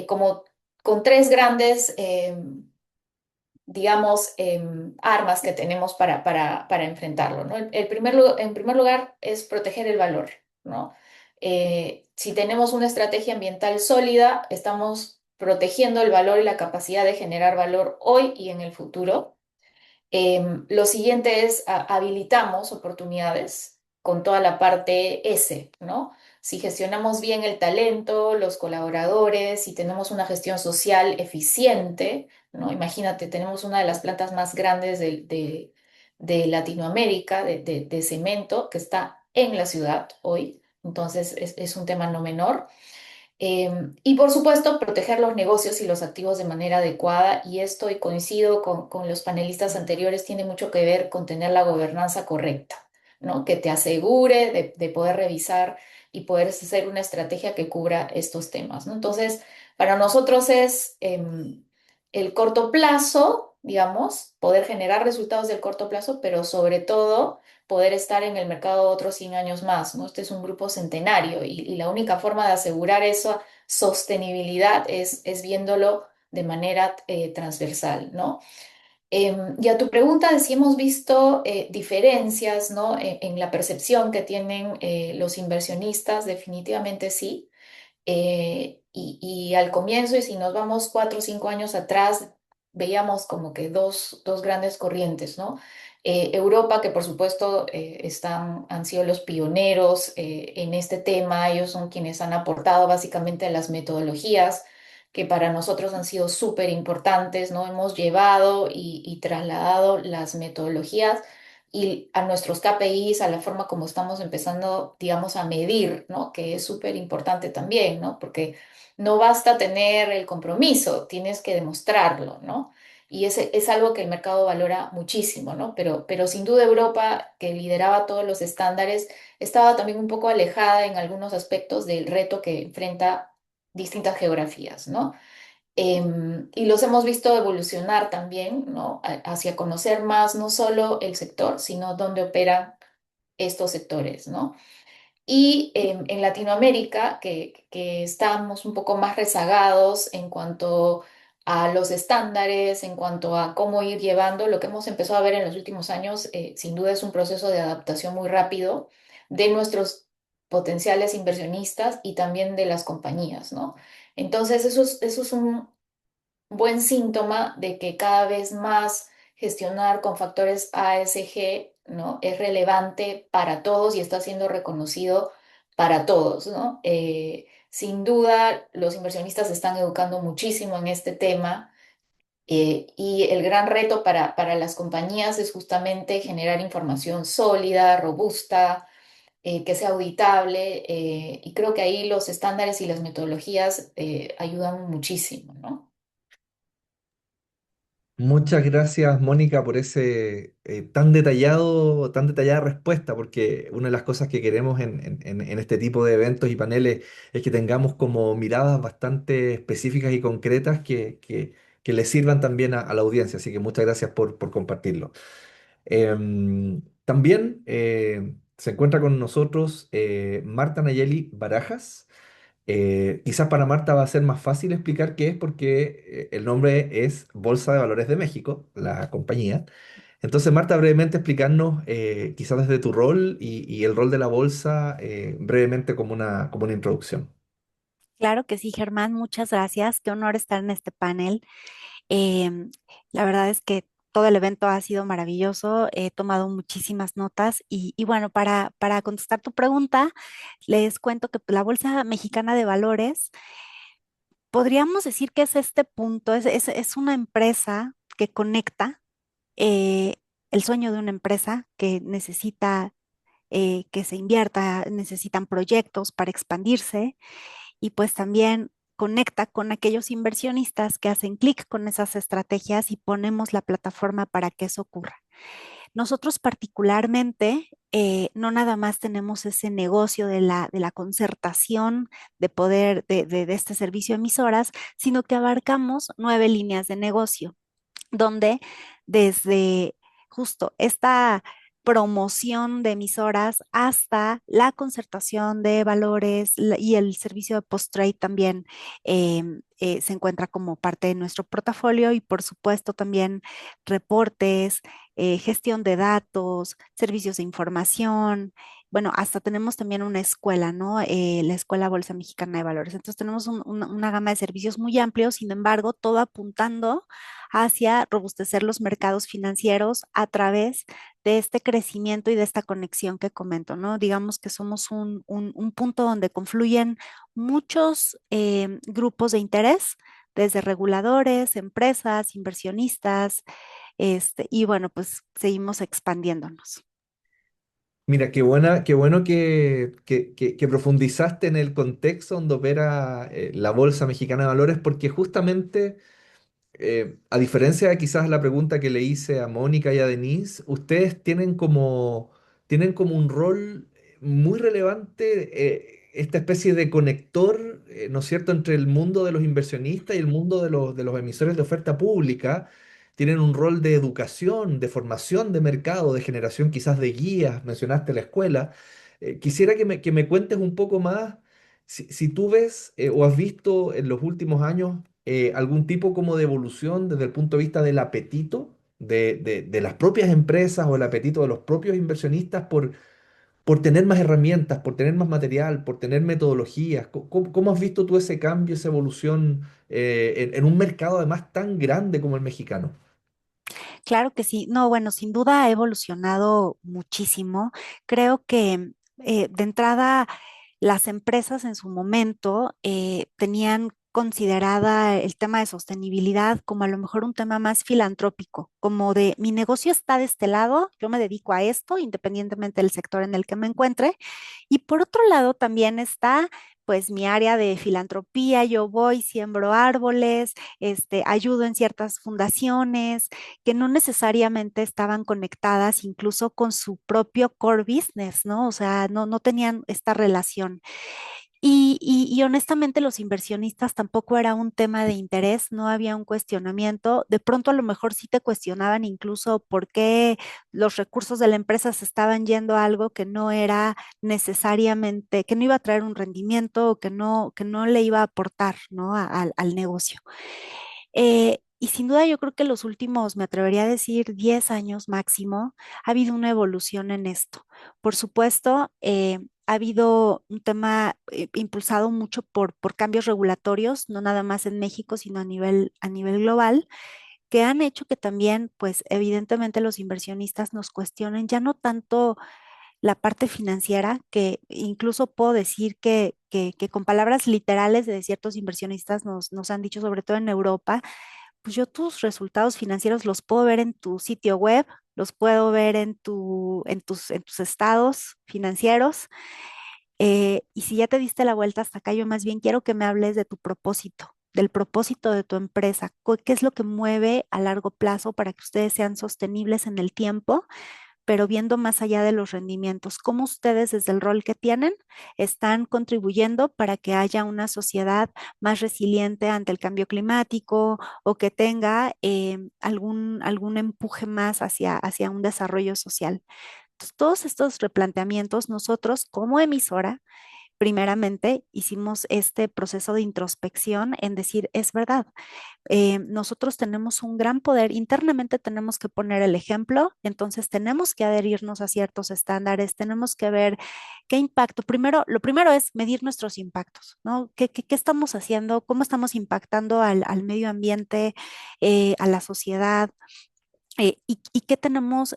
Speaker 13: como con tres grandes, digamos, armas que tenemos para enfrentarlo, ¿no? En primer lugar es proteger el valor, ¿no? Si tenemos una estrategia ambiental sólida, estamos protegiendo el valor y la capacidad de generar valor hoy y en el futuro. Lo siguiente es habilitamos oportunidades con toda la parte S, ¿no? Si gestionamos bien el talento, los colaboradores, si tenemos una gestión social eficiente, ¿no? Imagínate, tenemos una de las plantas más grandes de Latinoamérica de cemento que está en la ciudad hoy, entonces es un tema no menor. Y por supuesto, proteger los negocios y los activos de manera adecuada, y esto, y coincido con los panelistas anteriores, tiene mucho que ver con tener la gobernanza correcta, ¿no? Que te asegure de poder revisar y poder hacer una estrategia que cubra estos temas, ¿no? Entonces, para nosotros es el corto plazo, digamos, poder generar resultados del corto plazo, pero sobre todo poder estar en el mercado otros 100 años más, ¿no? Este es un grupo centenario, y la única forma de asegurar esa sostenibilidad es viéndolo de manera transversal, ¿no? Y a tu pregunta de si hemos visto diferencias, ¿no? En la percepción que tienen los inversionistas, definitivamente sí. Y al comienzo, y si nos vamos 4 o 5 años atrás, veíamos como que dos grandes corrientes, ¿no? Europa, que por supuesto han sido los pioneros en este tema. Ellos son quienes han aportado básicamente las metodologías que para nosotros han sido súper importantes, ¿no? Hemos llevado y trasladado las metodologías y a nuestros KPIs, a la forma como estamos empezando, digamos, a medir, ¿no? Que es súper importante también, ¿no? Porque no basta tener el compromiso, tienes que demostrarlo, ¿no? Y ese es algo que el mercado valora muchísimo, ¿no? Pero sin duda Europa, que lideraba todos los estándares, estaba también un poco alejada en algunos aspectos del reto que enfrenta distintas geografías, ¿no? Y los hemos visto evolucionar también, ¿no? Hacia conocer más no solo el sector, sino dónde operan estos sectores, ¿no? Y en Latinoamérica, que estamos un poco más rezagados en cuanto a los estándares, en cuanto a cómo ir llevando, lo que hemos empezado a ver en los últimos años, sin duda es un proceso de adaptación muy rápido de nuestros potenciales inversionistas y también de las compañías, ¿no? Entonces, eso es un buen síntoma de que cada vez más gestionar con factores ASG, ¿no? Es relevante para todos y está siendo reconocido para todos, ¿no? Sin duda, los inversionistas se están educando muchísimo en este tema. Y el gran reto para las compañías es justamente generar información sólida, robusta, que sea auditable, y creo que ahí los estándares y las metodologías ayudan muchísimo, ¿no?
Speaker 11: Muchas gracias, Mónica, por ese tan detallada respuesta, porque una de las cosas que queremos en este tipo de eventos y paneles es que tengamos como miradas bastante específicas y concretas que le sirvan también a la audiencia. Así que muchas gracias por compartirlo. También se encuentra con nosotros Marta Nayeli Barajas. Quizás para Marta va a ser más fácil explicar qué es porque el nombre es Bolsa de Valores de México, la compañía. Entonces, Marta, brevemente explicarnos, quizás desde tu rol y el rol de la bolsa, brevemente como una introducción.
Speaker 14: Claro que sí, Germán, muchas gracias. Qué honor estar en este panel. Em, la verdad es que todo el evento ha sido maravilloso. He tomado muchísimas notas y bueno, para contestar tu pregunta, les cuento que la Bolsa Mexicana de Valores, podríamos decir que es este punto, es una empresa que conecta eh, el sueño de una empresa que necesita que se invierta, necesitan proyectos para expandirse y pues también conecta con aquellos inversionistas que hacen clic con esas estrategias y ponemos la plataforma para que eso ocurra. Nosotros particularmente no nada más tenemos ese negocio de la concertación de poder de este servicio de emisoras, sino que abarcamos 9 líneas de negocio donde desde justo esta promoción de emisoras hasta la concertación de valores y el servicio de post-trade también se encuentra como parte de nuestro portafolio y por supuesto también reportes, gestión de datos, servicios de información. Bueno, hasta tenemos también una escuela, ¿no? La Escuela Bolsa Mexicana de Valores. Entonces tenemos una gama de servicios muy amplios, sin embargo, todo apuntando hacia robustecer los mercados financieros a través de este crecimiento y de esta conexión que comento, ¿no? Digamos que somos un punto donde confluyen muchos grupos de interés, desde reguladores, empresas, inversionistas, y bueno, pues seguimos expandiéndonos.
Speaker 11: Mira, qué bueno que profundizaste en el contexto donde opera la Bolsa Mexicana de Valores, porque justamente a diferencia de quizás la pregunta que le hice a Mónica y a Denise, ustedes tienen como un rol muy relevante, esta especie de conector, ¿no es cierto?, entre el mundo de los inversionistas y el mundo de los emisores de oferta pública. Tienen un rol de educación, de formación de mercado, de generación quizás de guías, mencionaste la escuela. Quisiera que me cuentes un poco más si tú ves o has visto en los últimos años algún tipo como de evolución desde el punto de vista del apetito de las propias empresas o el apetito de los propios inversionistas por tener más herramientas, por tener más material, por tener metodologías. ¿Cómo has visto tú ese cambio, esa evolución en un mercado además tan grande como el mexicano?
Speaker 14: Claro que sí. No, bueno, sin duda ha evolucionado muchísimo. Creo que de entrada las empresas en su momento tenían considerada el tema de sostenibilidad como a lo mejor un tema más filantrópico, como de mi negocio está de este lado, yo me dedico a esto independientemente del sector en el que me encuentre. Y por otro lado también está pues mi área de filantropía, yo voy, siembro árboles, ayudo en ciertas fundaciones que no necesariamente estaban conectadas incluso con su propio core business, ¿no? O sea, no tenían esta relación. Y honestamente los inversionistas tampoco era un tema de interés, no había un cuestionamiento. De pronto a lo mejor sí te cuestionaban incluso por qué los recursos de la empresa se estaban yendo a algo que no era necesariamente, que no iba a traer un rendimiento o que no le iba a aportar, ¿no? Al negocio. Y sin duda yo creo que los últimos, me atrevería a decir, 10 años máximo, ha habido una evolución en esto. Por supuesto, ha habido un tema impulsado mucho por cambios regulatorios, no nada más en México, sino a nivel global, que han hecho que también, pues evidentemente los inversionistas nos cuestionen ya no tanto la parte financiera, que incluso puedo decir que con palabras literales de ciertos inversionistas nos han dicho, sobre todo en Europa, pues yo tus resultados financieros los puedo ver en tu sitio web, los puedo ver en tus estados financieros. Y si ya te diste la vuelta hasta acá, yo más bien quiero que me hables de tu propósito. del propósito de tu empresa, qué es lo que mueve a largo plazo para que ustedes sean sostenibles en el tiempo, pero viendo más allá de los rendimientos, cómo ustedes desde el rol que tienen están contribuyendo para que haya una sociedad más resiliente ante el cambio climático o que tenga algún empuje más hacia un desarrollo social. Entonces, todos estos replanteamientos nosotros como emisora, primeramente hicimos este proceso de introspección en decir, es verdad, nosotros tenemos un gran poder, internamente tenemos que poner el ejemplo, entonces tenemos que adherirnos a ciertos estándares, tenemos que ver qué impacto, lo primero es medir nuestros impactos, ¿no? ¿Qué estamos haciendo? ¿Cómo estamos impactando al medio ambiente, a la sociedad? Y qué tenemos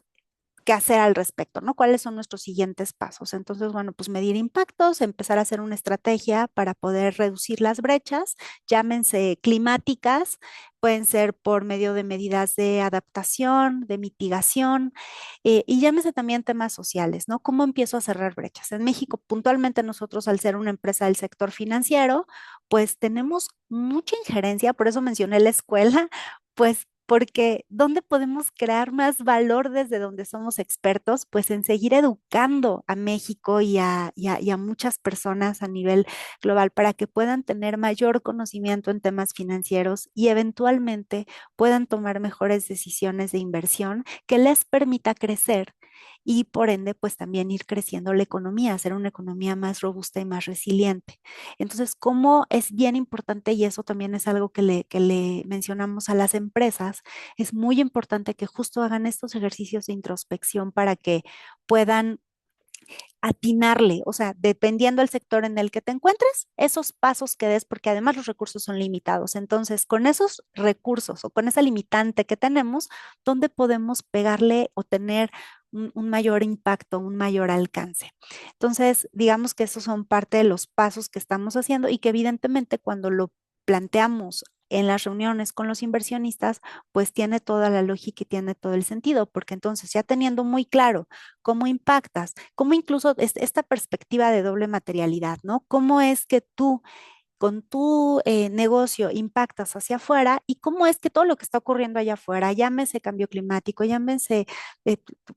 Speaker 14: qué hacer al respecto, ¿no? ¿Cuáles son nuestros siguientes pasos? Entonces, bueno, pues medir impactos, empezar a hacer una estrategia para poder reducir las brechas, llámense climáticas, pueden ser por medio de medidas de adaptación, de mitigación, y llámese también temas sociales, ¿no? ¿Cómo empiezo a cerrar brechas? En México, puntualmente nosotros, al ser una empresa del sector financiero, pues tenemos mucha injerencia, por eso mencioné la escuela, pues porque ¿dónde podemos crear más valor desde donde somos expertos? Pues en seguir educando a México y a muchas personas a nivel global para que puedan tener mayor conocimiento en temas financieros y eventualmente puedan tomar mejores decisiones de inversión que les permita crecer y por ende pues también ir creciendo la economía, hacer una economía más robusta y más resiliente. Entonces, cómo es bien importante, y eso también es algo que le mencionamos a las empresas, es muy importante que justo hagan estos ejercicios de introspección para que puedan atinarle, o sea, dependiendo del sector en el que te encuentres, esos pasos que des, porque además los recursos son limitados. Entonces, con esos recursos o con esa limitante que tenemos, ¿dónde podemos pegarle o tener un mayor impacto, un mayor alcance? Entonces, digamos que esos son parte de los pasos que estamos haciendo y que evidentemente cuando lo planteamos en las reuniones con los inversionistas, pues tiene toda la lógica y tiene todo el sentido, porque entonces ya teniendo muy claro cómo impactas, cómo incluso esta perspectiva de doble materialidad, ¿no? ¿Cómo es que tú con tu negocio impactas hacia afuera y cómo es que todo lo que está ocurriendo allá afuera, llámese cambio climático, llámese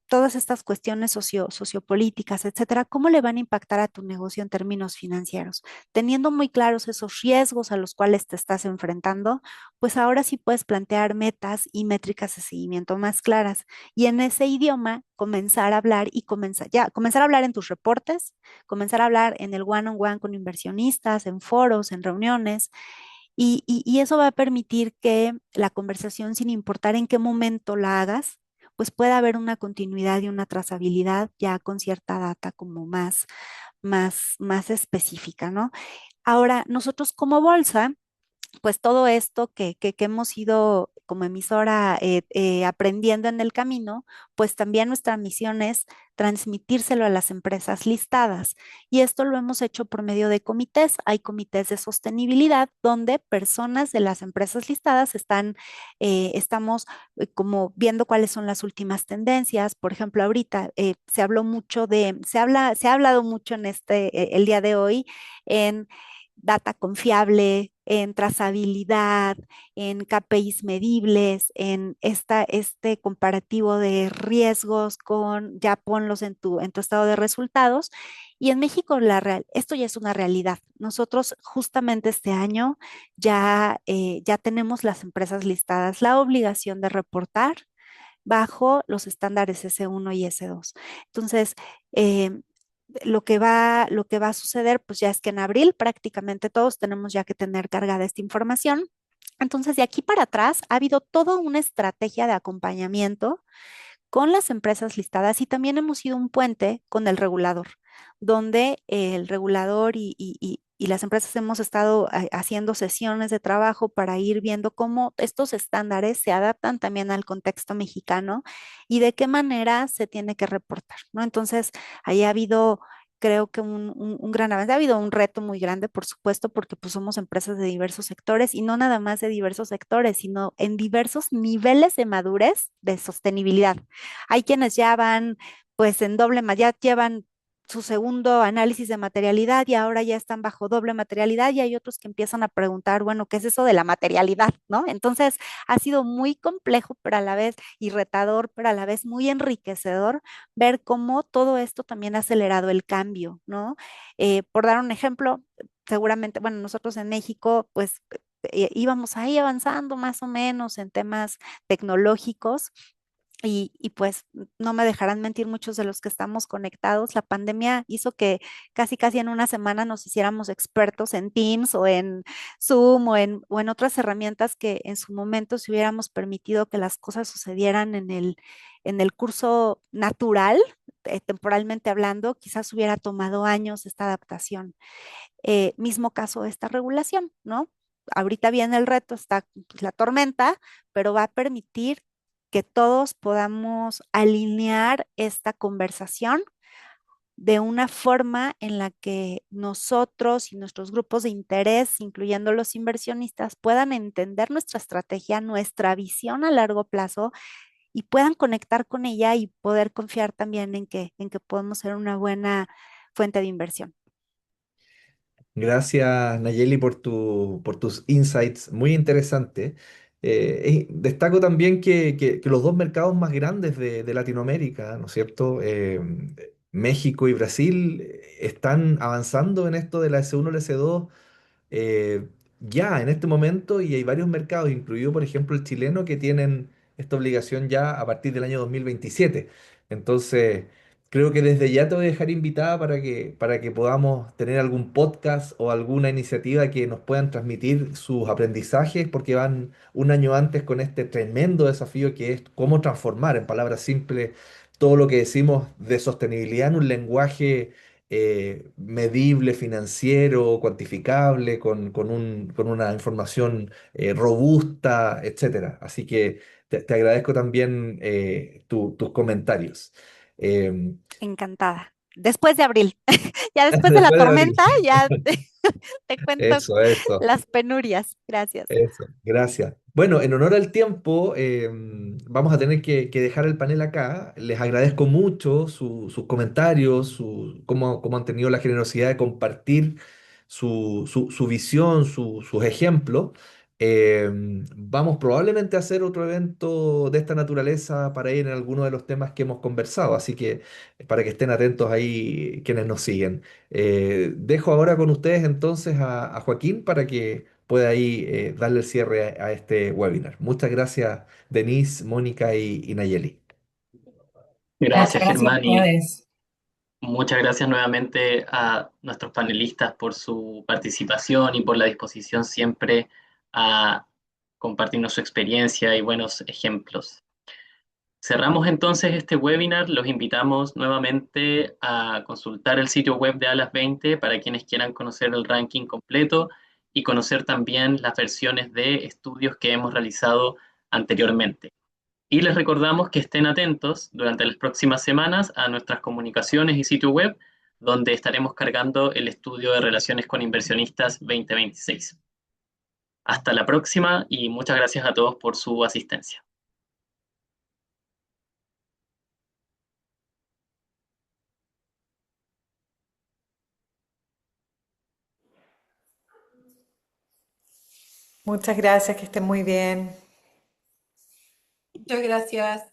Speaker 14: todas estas cuestiones sociopolíticas, etcétera, cómo le van a impactar a tu negocio en términos financieros? Teniendo muy claros esos riesgos a los cuales te estás enfrentando, pues ahora sí puedes plantear metas y métricas de seguimiento más claras y en ese idioma comenzar a hablar y comenzar a hablar en tus reportes, comenzar a hablar en el one-on-one con inversionistas, en foros, en reuniones, y eso va a permitir que la conversación, sin importar en qué momento la hagas, pues pueda haber una continuidad y una trazabilidad ya con cierta data como más específica, ¿no? Ahora, nosotros como bolsa, pues todo esto que hemos ido como emisora aprendiendo en el camino, pues también nuestra misión es transmitírselo a las empresas listadas. Y esto lo hemos hecho por medio de comités. Hay comités de sostenibilidad donde personas de las empresas listadas estamos como viendo cuáles son las últimas tendencias. Por ejemplo, ahorita se ha hablado mucho en el día de hoy en data confiable, en trazabilidad, en KPIs medibles, en este comparativo de riesgos ya ponlos en tu estado de resultados. Y en México esto ya es una realidad. Nosotros justamente este año ya tenemos las empresas listadas la obligación de reportar bajo los estándares S1 y S2. Entonces, eh, lo que va a suceder, pues ya es que en abril prácticamente todos tenemos ya que tener cargada esta información. Entonces, de aquí para atrás ha habido toda una estrategia de acompañamiento con las empresas listadas y también hemos sido un puente con el regulador, donde el regulador y las empresas hemos estado haciendo sesiones de trabajo para ir viendo cómo estos estándares se adaptan también al contexto mexicano y de qué manera se tiene que reportar, ¿no? Entonces, ahí ha habido, creo que un gran avance. Ha habido un reto muy grande, por supuesto, porque pues somos empresas de diversos sectores y no nada más de diversos sectores, sino en diversos niveles de madurez de sostenibilidad. Hay quienes ya van pues en doble más, ya llevan su segundo análisis de materialidad y ahora ya están bajo doble materialidad y hay otros que empiezan a preguntar, bueno, ¿qué es eso de la materialidad? ¿No? Entonces ha sido muy complejo, pero a la vez y retador, pero a la vez muy enriquecedor ver cómo todo esto también ha acelerado el cambio, ¿no? Por dar un ejemplo, seguramente, bueno, nosotros en México, pues íbamos ahí avanzando más o menos en temas tecnológicos y pues no me dejarán mentir muchos de los que estamos conectados. La pandemia hizo que casi en una semana nos hiciéramos expertos en Teams o en Zoom o en otras herramientas que en su momento si hubiéramos permitido que las cosas sucedieran en el curso natural, temporalmente hablando, quizás hubiera tomado años esta adaptación. Mismo caso de esta regulación, ¿no? Ahorita viene el reto, está la tormenta, pero va a permitir que todos podamos alinear esta conversación de una forma en la que nosotros y nuestros grupos de interés, incluyendo los inversionistas, puedan entender nuestra estrategia, nuestra visión a largo plazo y puedan conectar con ella y poder confiar también en que podemos ser una buena fuente de inversión.
Speaker 11: Gracias, Nayeli, por tus insights muy interesantes. Destaco también que los dos mercados más grandes de Latinoamérica, ¿no es cierto? México y Brasil están avanzando en esto de la S1 y la S2 eh, ya en este momento y hay varios mercados, incluido por ejemplo el chileno, que tienen esta obligación ya a partir del año 2027. Entonces, creo que desde ya te voy a dejar invitada para que podamos tener algún podcast o alguna iniciativa que nos puedan transmitir sus aprendizajes, porque van un año antes con este tremendo desafío que es cómo transformar, en palabras simples, todo lo que decimos de sostenibilidad en un lenguaje medible, financiero, cuantificable, con una información robusta, etcétera. Así que te agradezco también tus comentarios. Em,
Speaker 14: Encantada. Después de abril, ya después de la
Speaker 11: Después de abrir.
Speaker 14: tormenta, ya te cuento
Speaker 11: Eso.
Speaker 14: las penurias. Gracias.
Speaker 11: Eso, gracias. Bueno, en honor al tiempo, vamos a tener que dejar el panel acá. Les agradezco mucho sus comentarios, cómo han tenido la generosidad de compartir su visión, sus ejemplos. Vamos probablemente a hacer otro evento de esta naturaleza para ir en alguno de los temas que hemos conversado, así que para que estén atentos ahí quienes nos siguen. Dejo ahora con ustedes entonces a Joaquín para que pueda ahí darle el cierre a este webinar. Muchas gracias, Denise, Mónica y Nayeli.
Speaker 3: Muchas
Speaker 1: Gracias,
Speaker 3: gracias a
Speaker 1: Germán, y
Speaker 3: ustedes.
Speaker 1: muchas gracias nuevamente a nuestros panelistas por su participación y por la disposición siempre a compartirnos su experiencia y buenos ejemplos. Cerramos entonces este webinar. Los invitamos nuevamente a consultar el sitio web de Alas 20 para quienes quieran conocer el ranking completo y conocer también las versiones de estudios que hemos realizado anteriormente. Y les recordamos que estén atentos durante las próximas semanas a nuestras comunicaciones y sitio web, donde estaremos cargando el estudio de relaciones con inversionistas 2026. Hasta la próxima y muchas gracias a todos por su asistencia.
Speaker 4: Muchas gracias, que estén muy bien.
Speaker 3: Muchas gracias.